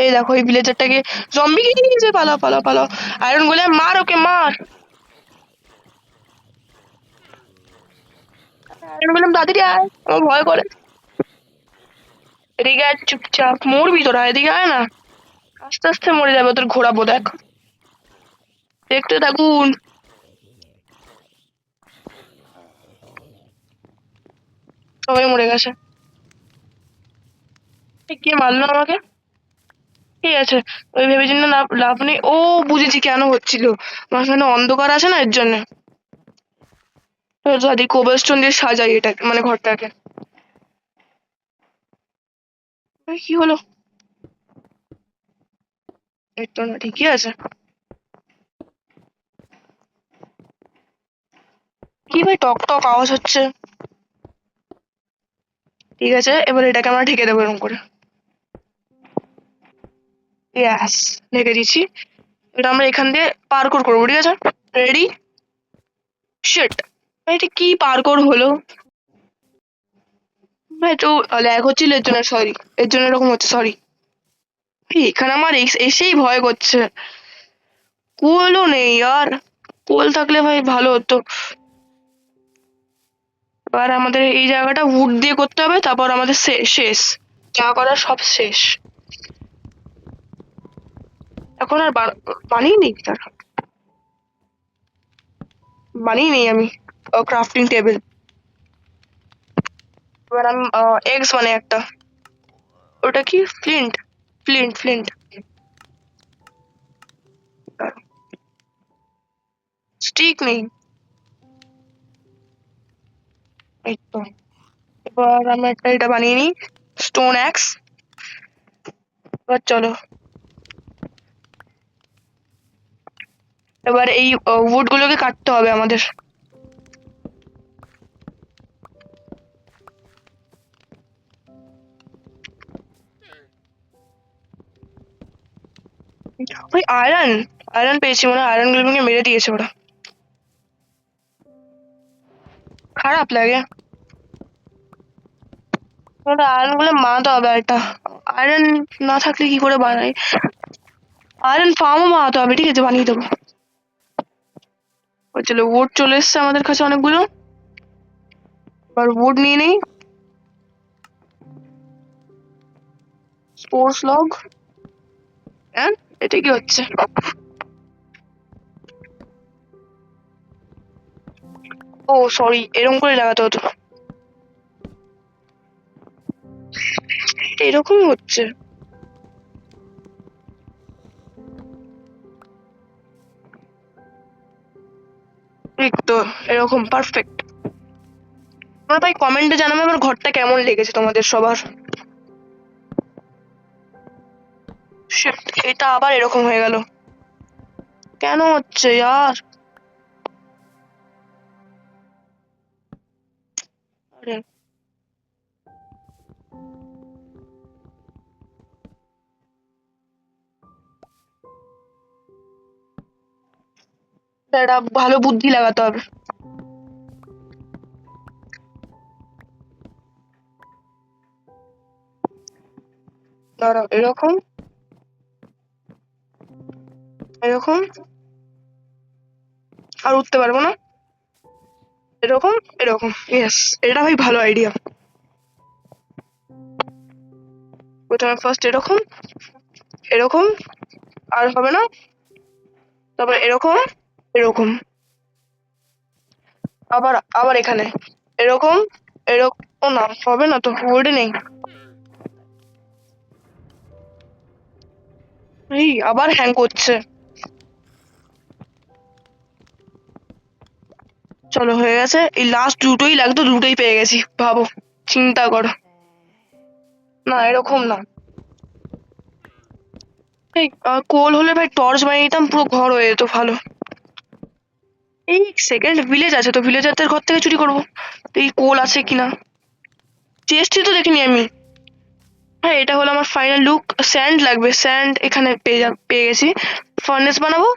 এই দেখো এই ভিলেজারটাকে জম্বি খেয়ে নিয়েছে, পালাও পালাও পালাও। আয়রন গোলেম মার, ওকে মার। আয়রন গোলেম তাড়াতাড়ি আয়, আমার ভয় করে। এদিকে আয়, চুপচাপ মরবি তোরা, এদিকে আয় না। আস্তে আস্তে মরে যাবে, ওদের ঘোরাবো দেখ, দেখতে থাকুন। সবাই মরে গেছে। কে মারলো আমাকে? ঠিক আছে, ওই ভেবে চিন্তে লাভ লাভ নেই। ও, বুঝেছি কেন হচ্ছিল। মাঝখানে অন্ধকার আছে না, এর জন্য। যদি কোবলস্টোন দিয়ে সাজাই এটা, মানে ঘরটাকে। কি হলো? এই তো না, ঠিকই আছে। কি ভাই, টক টক আওয়াজ হচ্ছে। ঠিক আছে, এবার এটাকে আমরা ঢেকে দেবো এরকম করে। ইয়াস, ঢেকে দিচ্ছি। এটা আমরা এখান দিয়ে পার্কোর করবো, ঠিক আছে? রেডি? শিট, এটা কি পার্কোর হলো? ভাই একটু ল্যাগ হচ্ছিল, এর জন্য সরি। এর জন্য এরকম হচ্ছে, সরি। এখানে আমার এসেই ভয় করছে। কোলও নেই আর। কোল থাকলে ভাই ভালো হতো। এবার আমাদের এই জায়গাটা উড দিয়ে করতে হবে, তারপর আমাদের শেষ, যা করার সব শেষ। এখন আর বানিয়ে নেই তার, বানিয়ে নেই আমি ক্রাফটিং টেবিল। এবার আমি এগস মানে একটা, ওটা কি, ফ্লিন্ট, ফ্লিন্ট ফ্লিন্ট। স্টিক নেই, এই তো। এবার আমি একটা এটা বানিয়ে নিই, স্টোন অ্যাক্স। এবার চলো, এবার এই উড গুলোকে কাটতে হবে আমাদের। ওই আয়রন, আয়রন পেয়েছি, মনে হয় আয়রন গুলোকে মেরে দিয়েছে ওরা। খারাপ লাগে। ওটা আয়রন গুলো বানাতে হবে একটা। আয়রন না থাকলে কি করে বানাই? আয়রন ফার্মও বানাতে হবে, ঠিক আছে, বানিয়ে দেবো। ওই চলো, উড চলে এসছে আমাদের কাছে অনেকগুলো। এবার উড নিয়ে নেই। স্পোর্টস লগ, হ্যাঁ, এটা কি হচ্ছে? ও সরি, এরকম করে লাগাতে হতো। এরকম হচ্ছে। ঠিক তো, এরকম পারফেক্ট। তোমরা ভাই কমেন্টে জানাবে আমার ঘরটা কেমন লেগেছে তোমাদের সবার। Shit, এটা আবার এরকম হয়ে গেল, কেন হচ্ছে यार? আরে এটা ভালো বুদ্ধি লাগাতে হবে। দাঁড়াও, এরকম এরকম আর উঠতে পারবো না, এরকম এরকম, ইয়েস, এটা ভাই ভালো আইডিয়া। প্রথমে ফার্স্ট এরকম এরকম, আর হবে না, তারপর এরকম এরকম, আবার আবার এখানে এরকম এরকম। ও না, হবে না তো, ওটা নেই। এই আবার হ্যাং করছে। চলো, হয়ে গেছে। এই লাস্ট দুটোই লাগতো, দুটোই পেয়ে গেছি, ভাবো, চিন্তা করো। না, এরকম না। এই কোল হলে ভাই টর্চ বানিয়ে নিতাম, পুরো ঘর হয়ে যেত ভালো। এই সেকেন্ড ভিলেজ আছে তো, ভিলেজারদের ঘর থেকে চুরি করবো। তো এই কোল আছে কিনা, চেষ্টি তো দেখিনি আমি। হ্যাঁ, এটা হলো আমার ফাইনাল লুক। স্যান্ড লাগবে, স্যান্ড এখানে পেয়ে গেছি। ফার্নেস বানাবো,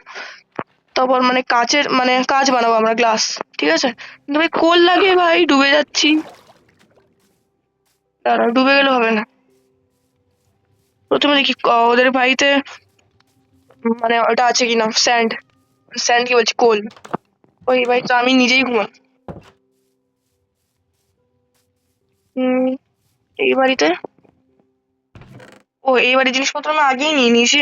তারপর মানে কাচের মানে কাচ বানাবো আমরা, গ্লাস। ঠিক আছে, কিন্তু ভাই কোল লাগে ভাই, ডুবে যাচ্ছি। দাঁড়াও, ডুবে গেলে হবে না। প্রথমে দেখি ওদের বাড়িতে মানে ওটা আছে কিনা, স্যান্ড। স্যান্ড কি বলছি, কোল। ওই ভাই তো আমি নিজেই ঘুমাই। হম, এই বাড়িতে, ও এই বাড়ির জিনিসপত্র আমি আগেই নিয়ে নিয়েছি।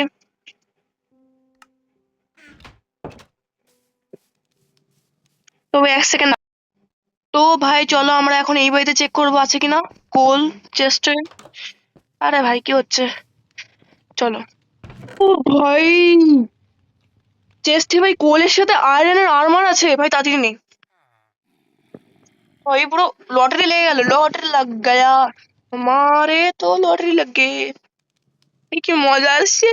তবে এক সেকেন্ড। তো ভাই চলো আমরা এখন এই বাড়িতে চেক করবো আছে কিনা কোল চেস্টে। আরে ভাই কি হচ্ছে, চলো। ও ভাই, চেস্টে ভাই কোলের সাথে আয়রনের আর্মার আছে ভাই, তাড়াতাড়ি নেই। भाई ब्रो, लॉटरी ले गया, लॉटरी लग गया हमारे तो, लॉटरी लग गई। এই কি মজা আসছে,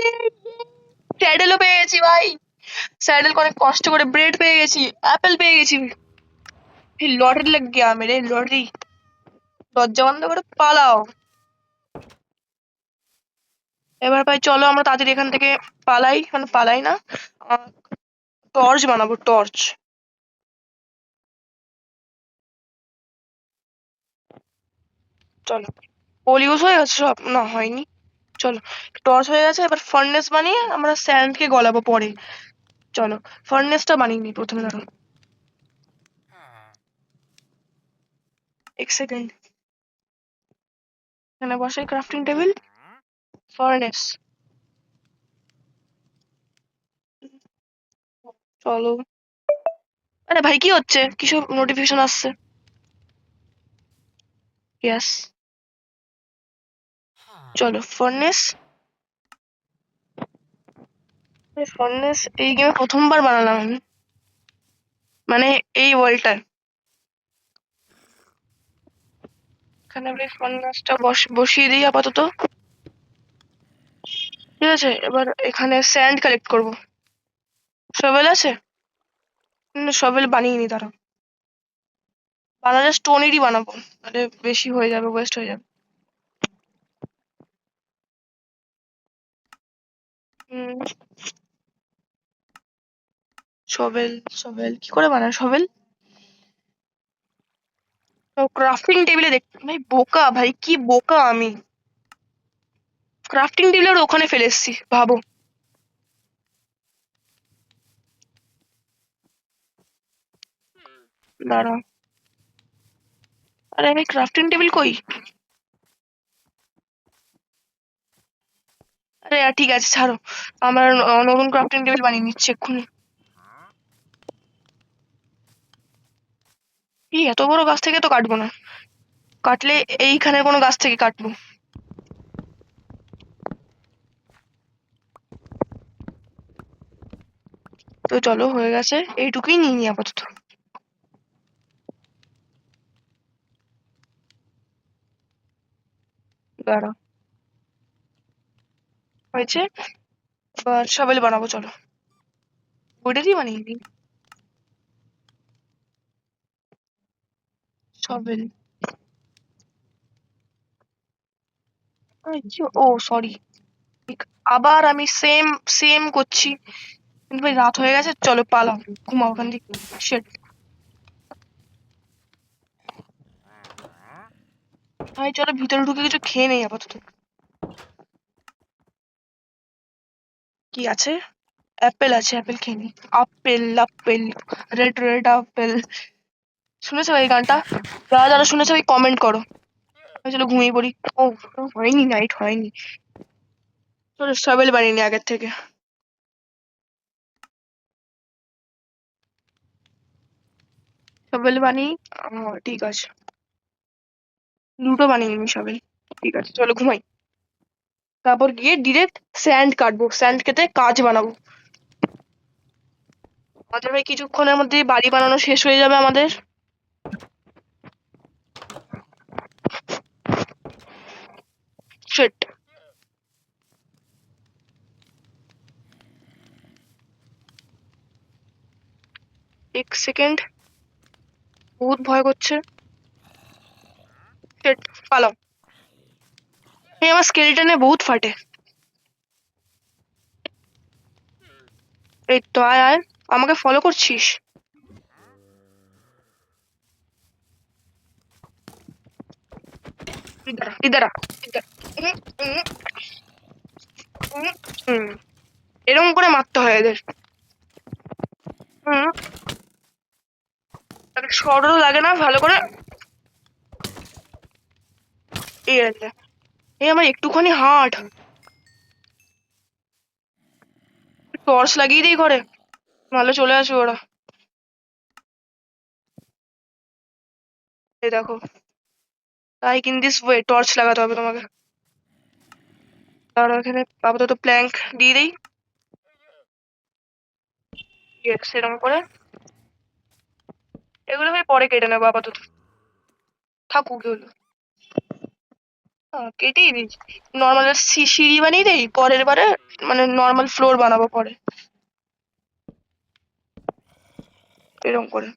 স্যাডেলও পেয়ে গেছি ভাই। স্যাডেল অনেক কষ্ট করে, ব্রেড পেয়ে গেছি, অ্যাপেল পেয়ে গেছি। লটারি লাগ গিয়া মেরে, লটারি। দরজা বন্ধ করে পালাও। এবার ভাই চলো আমরা তাড়াতাড়ি এখান থেকে পালাই, মানে পালাই না, টর্চ বানাবো, টর্চ। চলো, কোল ইউজ হয়ে গেছে সব, না হয়নি। চলো, টর্চ হয়ে গেছে, এবার ফার্নেস বানিয়ে আমরা স্যান্ডকে গলাবো পরে। চলো, ফার্নেসটা বানিয়ে নিই প্রথমে, ধরো। এক সেকেন্ড, এখানে বসে ক্রাফটিং টেবিল, ফার্নেস। চলো। আরে ভাই কি হচ্ছে, কিসব নোটিফিকেশন আসছে। ইয়েস, চলো ফার্নেস। ফার্নেস এই গেমে প্রথমবার বানালাম আমি, মানে এই ওয়ার্ল্ডটায়। এখানে আমরা ফার্নেসটা বসিয়ে দিই আপাতত। ঠিক আছে, এবার এখানে স্যান্ড কালেক্ট করব। শভেল আছে, শভেল বানিয়ে নি, তারা বানালে স্টোনেরই বানাবো, তাহলে বেশি হয়ে যাবে, ওয়েস্ট হয়ে যাবে। হুম, শভেল, শভেল কি করে বানায় শভেল? ক্রাফটিং টেবিলে দেখ ভাই, বোকা ভাই, কি বোকা আমি, ক্রাফটিং টেবিল আর ওখানে ফেলে এসেছি, ভাবো। দাঁড়া, আরে আমি ক্রাফটিং টেবিল কই? আরে ঠিক আছে, ছাড়ো, আমার নতুন ক্রাফটিং টেবিল বানিয়ে নিচ্ছে এক্ষুনি। এই এত বড় গাছ থেকে তো কাটবো না, কাটলে এইখানে কোনো গাছ থেকে কাটবো। তো চলো, হয়ে গেছে, এইটুকুই নিয়ে নি আপাতত। দাঁড়া, হয়েছে। এবার শাবেল বানাবো, চলো। ওইটা দিয়ে বানিয়ে নিই শাবেল। ও সরি, আবার আমি সেম সেম করছি। কিন্তু ভাই রাত হয়ে গেছে, চলো পালাম, ঘুমাও ওখান থেকে। Shit. ভাই চলো ভিতরে ঢুকে কিছু খেয়ে নেই আপাতত। কি আছে? অ্যাপেল আছে, অ্যাপেল খেয়ে নি। Apple apple, red red apple. শুনেছো এই গানটা? যারা যারা শুনেছো ওই কমেন্ট করো। চলো ঘুমিয়ে পড়ি। ও, হয়নি, নাইট হয়নি। চলো শাবেল বানিয়ে নি আগের থেকে। শাবেল বানিয়ে, ঠিক আছে। দুটো বানিয়ে নিবি শাবেল, ঠিক আছে। চলো ঘুমাই। তারপর গিয়ে ডিরেক্ট স্যান্ড কাটবো, স্যান্ড কেটে কাজ বানাবো। আমাদের ভাই কিছুক্ষণের মধ্যে বাড়ি বানানো শেষ হয়ে যাবে আমাদের। শিট। এক সেকেন্ড, বহুত ভয় করছে। শিট, পালাও। এই আমার স্কেলটনে বহুত ফাটে। এই তো, আয় আয়, আমাকে ফলো করছিস? ইদারা ইদারা ইদারা। হুম, এরকম করে মারতে হয় এদের। হুম, তাকে সরল লাগে না ভালো করে। এই আছে, এই আমার একটুখানি হার্ট। টর্চ লাগিয়ে দিই ঘরে, নাহলে চলে আসবে ওরা। এই দেখো, like in this way torch লাগাতে হবে তোমাকে। তার এখানে আপাতত প্ল্যাঙ্ক দিয়ে দিই। ইয়েস, এরকম করে। এগুলো ভাই পরে কেটে নেবো, আপাতত থাকুক এগুলো। কেটেই দিই। নর্মাল সিঁড়ি বানিয়ে দেই পরের বারে, মানে নর্মাল ফ্লোর বানাবো পরে, এরকম করে।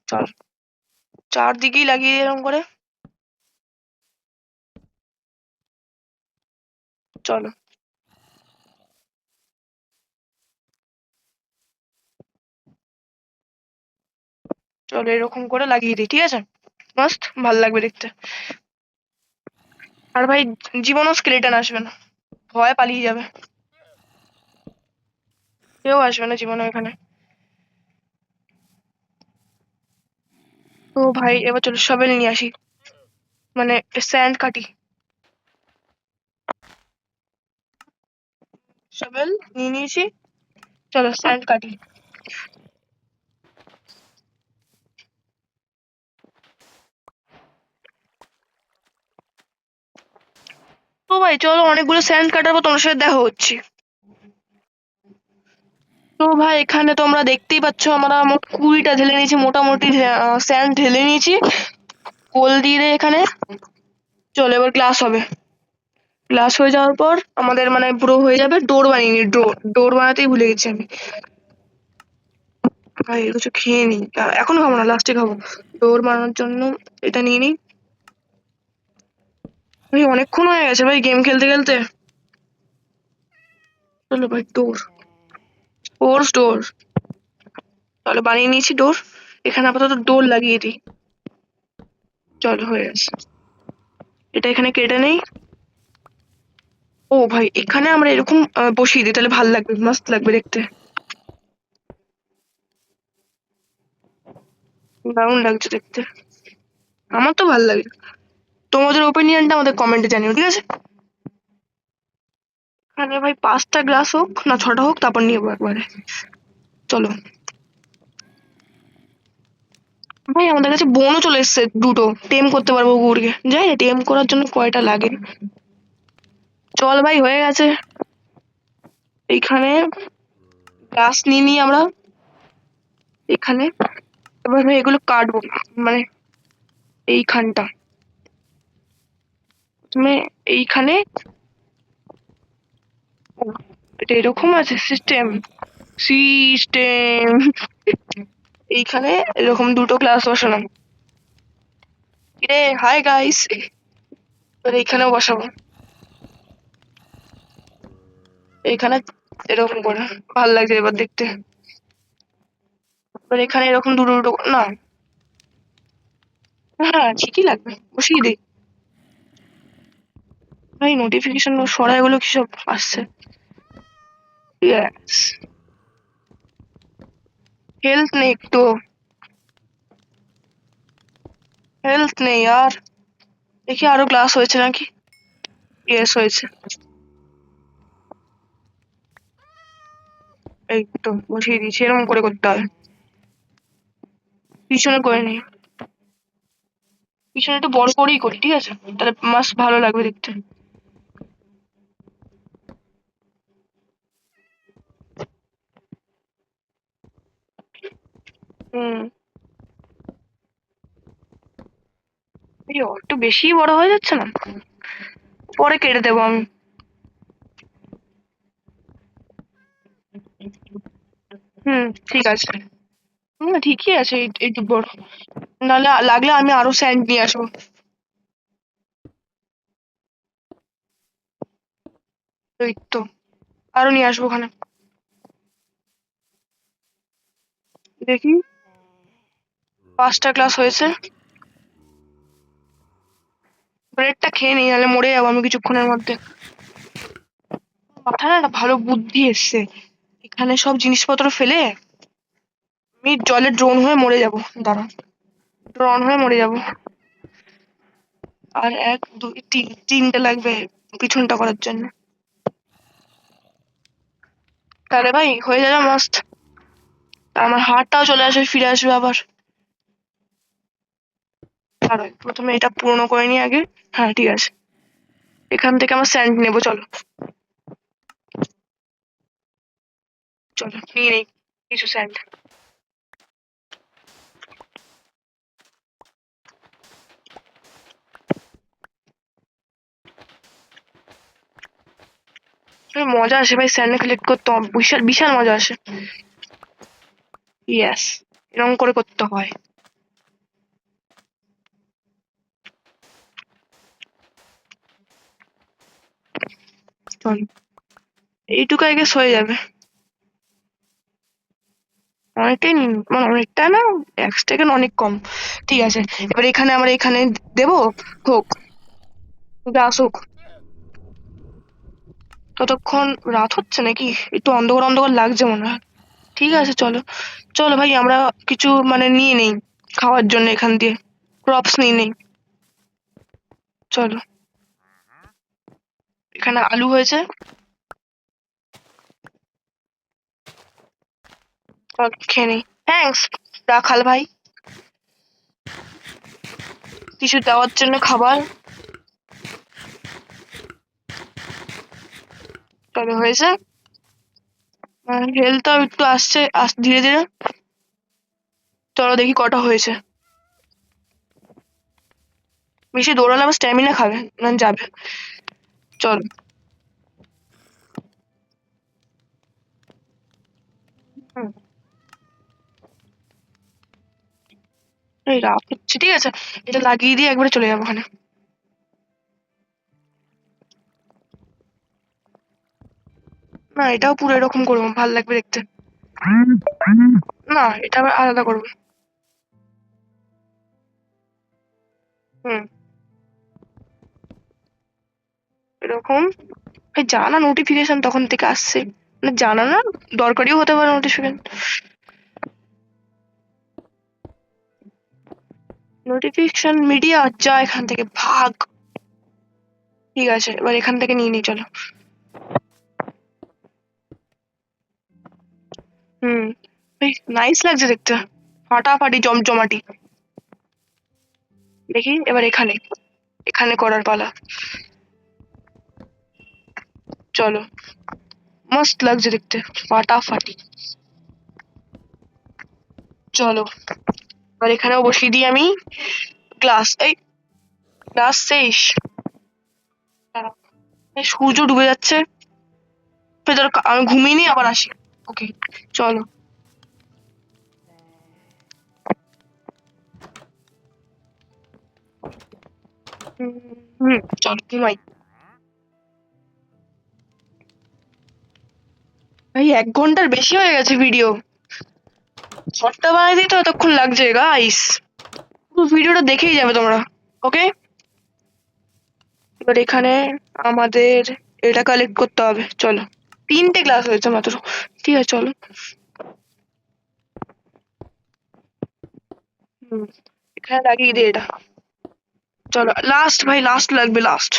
চল, চারদিকেই লাগিয়ে দিই এরকম করে। চলো, চলো এরকম করে লাগিয়ে দিই, ঠিক আছে। মাস্ট ভাল লাগবে দেখতে। আর ভাই জীবনও স্কেলেটন আসবে না, ভয় পালিয়ে যাবে। কেউ আসবে না জীবনে এখানে। তো ভাই এবার চলো সবেল নিয়ে আসি, মানে স্যান্ড কাটি। সবেল নিয়ে নিয়েছি, চলো স্যান্ড কাটি। তো ভাই চলো অনেকগুলো স্যান্ড কাটার পর তোমার সাথে দেখা হচ্ছে। তো ভাই এখানে তোমরা দেখতেই পাচ্ছ আমরা মোট 20টা ঢেলে নিয়েছি, মোটামুটি স্যান্ড ঢেলে নিয়েছি। কোল দিয়ে দে এখানে। চলো এবার গ্লাস হবে। গ্লাস হয়ে যাওয়ার পর আমাদের মানে পুরো হয়ে যাবে। ডোর বানিয়ে নি, ডোর, ডোর বানাতেই ভুলে গেছি আমি। ভাই কিছু খেয়ে নিই, এখন খাবো না, লাস্টে খাবো। ডোর বানানোর জন্য এটা নিয়ে নিই। ভাই অনেকক্ষণ হয়ে গেছে ভাই গেম খেলতে খেলতে। চলো ভাই ডোর, ফোর্স ডোর। চলো বানিয়ে নিয়েছি ডোর। এখানে আপাতত ডোর লাগিয়ে দিই। চলো হয়ে গেছে, এটা এখানে কেটে নেই। ও ভাই এখানে আমরা এরকম বসিয়ে দিই, তাহলে ভাল লাগবে, মস্ত লাগবে দেখতে। দারুণ লাগছে দেখতে, আমার তো ভাল লাগে। তোমাদের ওপিনিয়নটা আমাদের কমেন্টে জানিও, ঠিক আছে। এখানে ভাই 5টা গ্লাস হোক না 6টা হোক, তারপর নিয়ে একবারে। চলো ভাই, আমাদের কাছে বোনও চলে এসছে দুটো, টেম করতে পারবো কুকুরকে। যাই না টেম করার জন্য কয়টা লাগে। চল ভাই হয়ে গেছে। এইখানে গ্লাস নিয়ে নিই আমরা, এখানে। এবার ভাই এগুলো কাটবো, মানে এইখানটা এইখানে এটা এরকম আছে সিস্টেম সিস্টেম এইখানে এরকম দুটো গ্লাস বসালাম। রে হাই গাইস, এবার এইখানেও বসাবো, এইখানে এরকম করে ভাল লাগছে এবার দেখতে। এবার এখানে এরকম দুটো দুটো না, হ্যাঁ ঠিকই লাগবে, বসিয়ে দিই। ভাই নোটিফিকেশন সরা, এগুলো কি সব আসছে? ইয়েস, হেলথ নেই তো, হেলথ নেই আর। দেখি আরো গ্লাস হয়েছে নাকি। ইয়েস হয়েছে, এই তো বসিয়ে দিয়েছি, এরকম করে করতে হবে। পিছনে করে নি, পিছনে একটু বড় করেই করি, ঠিক আছে, তাহলে মাস ভালো লাগবে দেখতে। হুম, এই একটু বেশি বড় হয়ে যাচ্ছে না? পরে কেটে দেবো আমি। হুম, ঠিক আছে। ঠিকই আছে, এইটুকু বড়। নাহলে লাগলে আমি আরো স্যান্ড নিয়ে আসবো। এই তো, আরো নিয়ে আসবো ওখানে। দেখি, 5টা ক্লাস হয়েছে। ব্রেডটা খেয়ে নিই, নাহলে মরে যাবো আমি কিছুক্ষণের মধ্যে। মাথায় না একটা ভালো বুদ্ধি এসছে, এখানে সব জিনিসপত্র ফেলে আমি জলে ড্রোন হয়ে মরে যাবো। দাঁড়া, ড্রোন হয়ে মরে যাবো। আর 1 2 3টে লাগবে পিছনটা করার জন্য। তাহলে ভাই হয়ে যাবে মাস্ট। আমার হাতটাও চলে আসবে, ফিরে আসবে আবার। দাঁড়াও, প্রথমে এটা পূর্ণ করে নিই আগে। হ্যাঁ ঠিক আছে, এখান থেকে আমার স্যান্ড নেবো, চলো চলো নিয়ে নেই কিছু স্যান্ড। মজা আসে ভাই, স্যান্ড কালেক্ট করতে বিশাল বিশাল মজা আসে। ইয়েস, এরকম করে করতে হয়। চল, এইটুকু আগে হয়ে যাবে। অনেকটাই মানে অনেকটা না, 1 সেকেন্ড অনেক কম। ঠিক আছে, এবার এখানে আমরা এখানে দেবো, হোক, কিন্তু আসুক। ততক্ষণ রাত হচ্ছে নাকি? একটু অন্ধকার অন্ধকার লাগছে মনে হয়। ঠিক আছে চলো, চলো ভাই আমরা কিছু মানে নিয়ে নেই খাওয়ার জন্য এখান দিয়ে, ক্রপস নিয়ে নেই। চলো, এখানে আলু হয়েছে, চল খেয়ে নেই। থ্যাঙ্কস রাখাল ভাই, কিছু দেওয়ার জন্য খাবার। চলো হয়েছে, হেলথটাও একটু আসছে ধীরে ধীরে। চলো দেখি কটা হয়েছে। বেশি দৌড়ালে আমার স্ট্যামিনা খাবে না যাবে। চল, হুম, এই রাত হচ্ছে, ঠিক আছে, এটা লাগিয়ে দিয়ে একবারে চলে যাবো ওখানে। না এটাও পুরো এরকম করবো, ভাল লাগবে দেখতে। না এটা আবার আলাদা করবো। হুম, এরকম। এই জানা নোটিফিকেশন তখন থেকে আসছে, মানে জানা না, দরকারিও হতে পারে নোটিফিকেশন। নোটিফিকেশন মিডিয়া, যা এখান থেকে ভাগ। ঠিক আছে, এবার এখান থেকে নিয়ে নিই চলো। হুম, বেশ নাইস লাগছে দেখতে, ফাটাফাটি জমজমাটি। দেখি এবার এখানে, এখানে করার পালা। চলো, মস্ত লাগছে দেখতে, ফাটাফাটি। চলো, এবার এখানেও বসিয়ে দিই আমি গ্লাস। এই গ্লাস শেষ, দাঁড়াও, এই সূর্য ডুবে যাচ্ছে। ভেতরে আমি ঘুমিয়ে নিই, আবার আসি। ওকে, চলো। হুম, চলো ঘুমাই। ভাই 1 ঘন্টার বেশি হয়ে গেছে ভিডিও। শর্টটা বানাই দিতে এতক্ষণ লাগছে গাইস। পুরো ভিডিওটা দেখেই যাবে তোমরা। ওকে, এবার এখানে আমাদের এটা কালেক্ট করতে হবে। চলো, 3টে ক্লাস হয়েছে মাত্র। ঠিক আছে, চলো। হুম, এখানে লাগিয়ে দিই এটা। চলো লাস্ট ভাই, লাস্ট লাগবে, লাস্ট।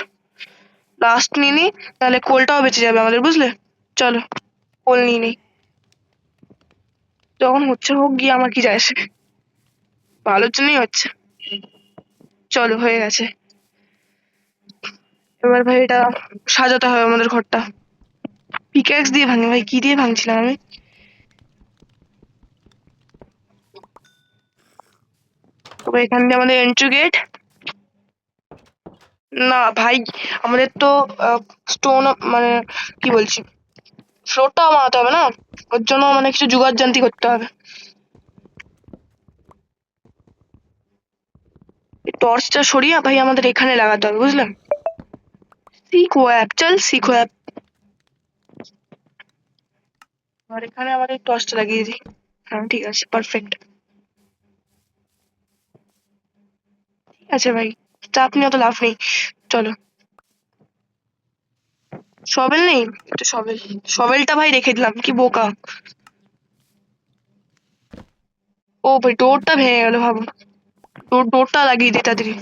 লাস্ট নিয়ে নিই, তাহলে কোলটাও বেঁচে যাবে আমাদের, বুঝলে? চলো, কোল নিয়ে নিই। যখন হচ্ছে হোক গিয়ে, আমার কি যায় আসে, ভালোর জন্যই হচ্ছে। চলো, হয়ে গেছে। এবার ভাই এটা সাজাতে হবে আমাদের ঘরটা। পিক্যাক্স দিয়ে ভাঙি ভাই, কি দিয়ে ভাঙছিলাম আমি? তবে এখান দিয়ে আমাদের এন্ট্রি গেট। না ভাই, আমাদের তো স্টোন, মানে কি বলছি, ফ্লোরটাও বানাতে হবে না? ওর জন্য মানে কিছু জোগাড় জান্তি করতে হবে। টর্চটা সরিয়ে ভাই আমাদের এখানে লাগাতে হবে, বুঝলেন? সিকো অ্যাপ, চল সিকো অ্যাপ। আর এখানে আমাদের টর্চটা লাগিয়ে দিই। হ্যাঁ, ঠিক আছে, পারফেক্ট। ঠিক আছে ভাই, চাপ নিয়ে অত লাভ নেই। চলো। শবেল নেই? এটা শবেল। শবেলটা ভাই রেখে দিলাম, কি বোকা। ও ভাই, ডোরটা ভেঙে গেল, ভাবো। ডোরটা লাগিয়ে দিই তাড়াতাড়ি।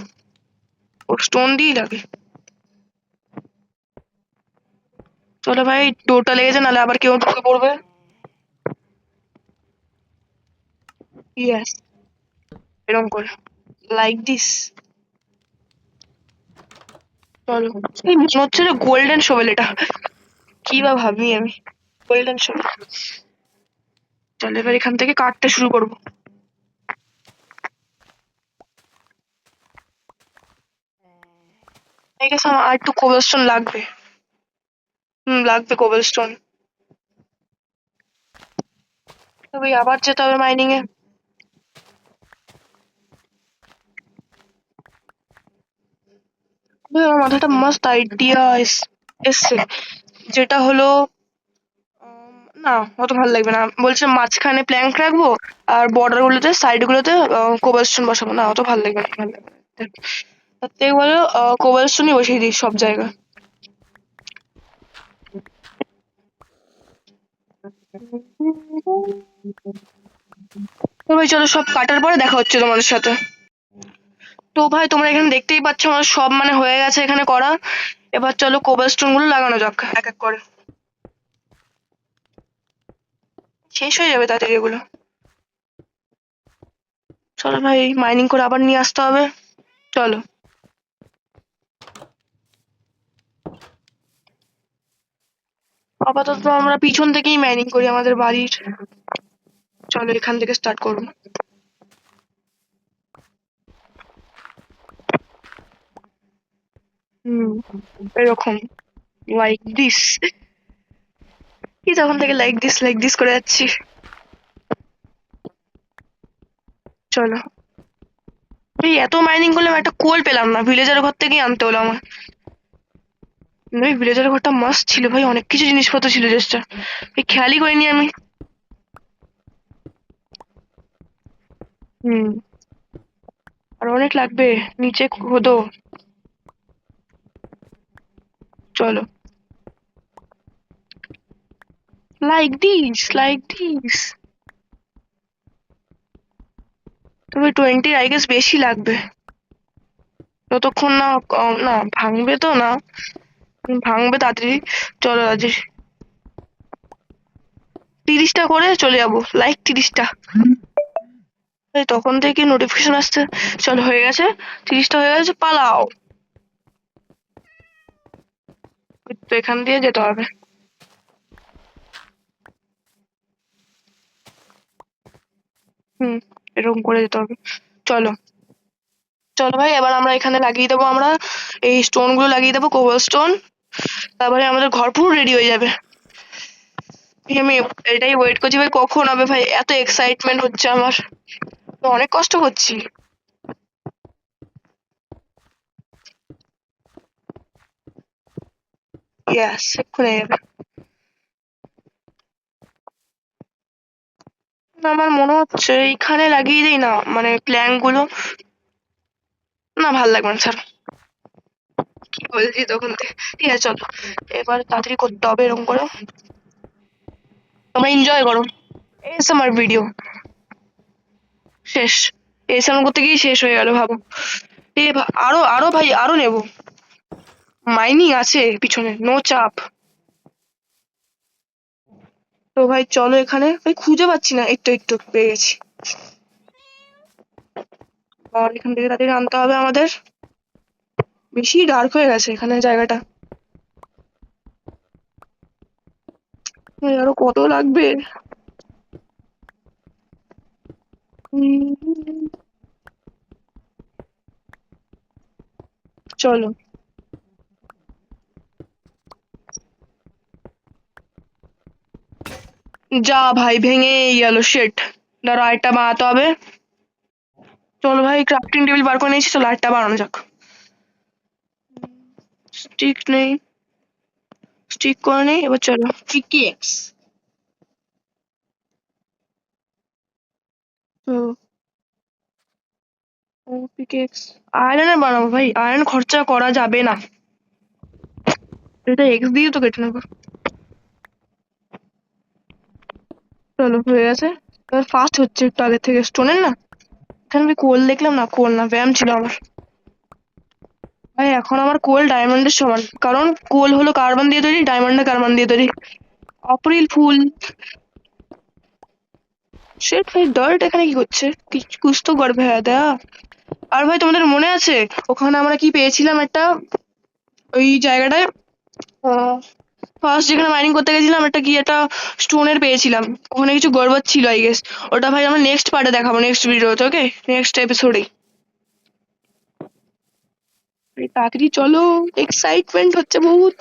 ও স্টোন দিয়েই লাগে। চলো ভাই, ডোরটা লেগেছে, নাহলে আবার কেউ ঢুকে পড়বে। ইয়েস, এরকম করে, লাইক দিস। চলো। এই মনে হচ্ছে যে গোল্ডেন শোভেল এটা, কি বা ভাবি আমি। Golden shovel. চলো, এবার এখান থেকে কাটতে শুরু করবো। ঠিক আছে, আমার আর একটু কোবলস্টোন লাগবে। লাগবে কোবলস্টোন। তবে আবার যেতে হবে মাইনিং এ। আমার মাথাটা মস্ত আইডিয়া এসছে, যেটা হলো না, অত ভালো লাগবে না। বলছে মাঝখানে প্ল্যাঙ্ক রাখবো, আর বর্ডার গুলোতে, সাইড গুলোতে কোবলস্টোন বসাবো। না, অত ভালো লাগবে না, ভালো লাগবে না। তার থেকে বলো কোবলস্টোনই বসিয়ে দিই সব জায়গায়। তো ভাই চলো, সব কাটার পরে দেখা হচ্ছে তোমাদের সাথে। তো ভাই তোমরা এখানে দেখতেই পাচ্ছ আমার সব মানে হয়ে গেছে এখানে করা। এবার চলো কোবলস্টোন গুলো লাগানো যাক এক এক করে। শেষ হয়ে যাবে তাড়াতাড়ি এগুলো। চলো ভাই, মাইনিং করে আবার নিয়ে আসতে হবে। চলো। আপাতত আমরা পিছন থেকেই মাইনিং করি আমাদের বাড়ির। চলো, এখান থেকে স্টার্ট করবো। হুম, এরকম, লাইক দিস। কি তখন থেকে লাইক দিস করে যাচ্ছি। চলো। এই এত মাইনিং করলাম, একটা কোল পেলাম না, ভিলেজার ঘর থেকেই আনতে হলো আমার। ওই ভিলেজার ঘরটা মাস্ট ছিল ভাই, অনেক কিছু জিনিসপত্র ছিল জাস্ট, এই খেয়ালই করিনি আমি। হুম, আর অনেক লাগবে, নিচে খোদো। চলো, লাইক দিস। তবে 20 আই গেস বেশি লাগবে, যতক্ষণ না না ভাঙবে তো না, ভাঙবে তাড়াতাড়ি। চলো আজ 30টা করে চলে যাবো, লাইক 30টা। এই তখন থেকে নোটিফিকেশন আসছে। চল, হয়ে গেছে, 30টা হয়ে গেছে, পালাও। তো এখান দিয়ে যেতে হবে। হুম, এরকম করে যেতে হবে। চলো। চলো ভাই, এবার আমরা এখানে লাগিয়ে দেবো আমরা এই স্টোন গুলো লাগিয়ে দেবো, কোবল স্টোন। তারপরে আমাদের ঘর পুরো রেডি হয়ে যাবে। আমি এটাই ওয়েট করছি ভাই, কখন হবে ভাই, এত এক্সাইটমেন্ট হচ্ছে আমার, তো অনেক কষ্ট করছি। ইয়াস, এক্ষুনি হয়ে যাবে। না, আমার মনে হচ্ছে এইখানে লাগিয়ে দিই না, মানে প্ল্যাঙ্ক গুলো। না, ভাল লাগবে না, স্যার। কি বলছি তখন থেকে। ঠিক আছে, চলো এবার তাড়াতাড়ি করতে হবে এরকম করে। তোমরা এনজয় করো। এসএমআর ভিডিও শেষ। এসএমআর করতে গিয়ে শেষ হয়ে গেল, ভাবো। আরো আরো ভাই, আরো নেবো। মাইনিং আছে পিছনে, নো চাপ। তো ভাই চলো, এখানে ভাই খুঁজে পাচ্ছি না, একটু একটু পেয়ে গেছি। আর এখান থেকে তাড়াতাড়ি আনতে হবে আমাদের। বেশি ডার্ক হয়ে গেছে এখানে জায়গাটা। আরো কত লাগবে? চলো। যা ভাই, ভেঙে গেল, শেট। ধরো আরেকটা বানাতে হবে। চলো ভাই, ক্রাফটিং টেবিল বার করে নিয়েছি, চলো আরেকটা বানানো যাক। স্টিক নেই, স্টিক করে নেই, এবার চলো পিকেক্স। পিকেক্স আয়রনের বানাবো ভাই, আয়রন খরচা করা যাবে না, এটা এক্স দিয়ে তো কেটে নেবো। চলো, হয়ে গেছে। এবার ফাস্ট হচ্ছে একটু আগে থেকে, স্টোনের না। এখানে আমি কোল দেখলাম, না কোল না, ব্যায়াম ছিল আমার। ভাই এখন আমার কোল ডায়মন্ডের সমান, কারণ কোল হলো কার্বন দিয়ে তৈরি, ডায়মন্ড কার্বন দিয়ে তৈরি। অপ্রিল ফুল। সে ভাই ডার্ট এখানে কি করছে, কুছ তো গড় ভেয়া দেয়া। আর ভাই তোমাদের মনে আছে ওখানে আমরা কি পেয়েছিলাম একটা, ওই জায়গাটায় ফার্স্ট যেখানে মাইনিং করতে গেছিলাম, একটা কি একটা স্টোনের পেয়েছিলাম, ওখানে কিছু গড়বড় ছিল আই গেস। ওটা ভাই আমরা নেক্সট পার্টে দেখাবো, নেক্সট ভিডিওতে, ওকে, নেক্সট এপিসোডেই। তাড়াতাড়ি চলো, এক্সাইটমেন্ট হচ্ছে বহুত।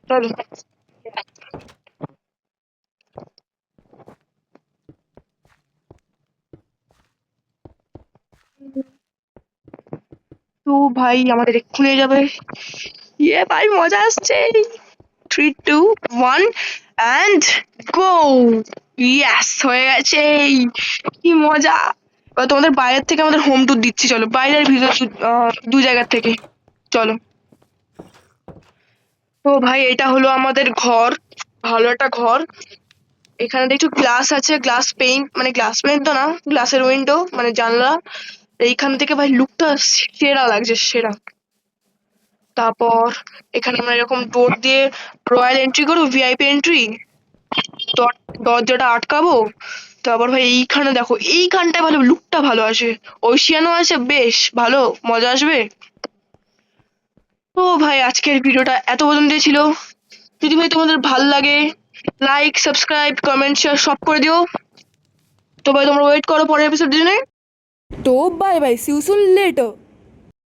চলো। তো ভাই আমাদের এক্ষুনি হয়ে যাবে। ইয়ে ভাই, মজা আসছে। 3, 2, 1 অ্যান্ড গো। ইয়াস, হয়ে গেছে। কি মজা। এবার তোমাদের বাইরের থেকে আমাদের হোম ট্যুর দিচ্ছি, চলো, বাইরের ভিতর দু জায়গার থেকে। চলো। তো ভাই এটা হলো আমাদের ঘর, ভালো একটা ঘর। এখানে দেখছো গ্লাস আছে, গ্লাস পেইন্ট, মানে গ্লাস পেইন্ট তো না, গ্লাসের উইন্ডো মানে জানলা। এইখান থেকে ভাই লুকটা সেরা লাগছে, সেরা। তারপর এখানে আমরা এরকম ডোর দিয়ে রয়্যাল এন্ট্রি করবো, ভিআইপি এন্ট্রি। দরজাটা আটকাবো। তারপর ভাই এইখানে দেখো, এইখানটায় ভালো লুকটা ভালো আসে। ওশিয়ানও আছে, বেশ ভালো মজা আসবে। তো ভাই আজকের ভিডিওটা এত পর্যন্ত ছিল। যদি ভাই তোমাদের ভাল লাগে, লাইক, সাবস্ক্রাইব, কমেন্ট, শেয়ার সব করে দিও। তো ভাই তোমরা ওয়েট করো পরের এপিসোডের জন্য। तो bye bye, see you soon letter.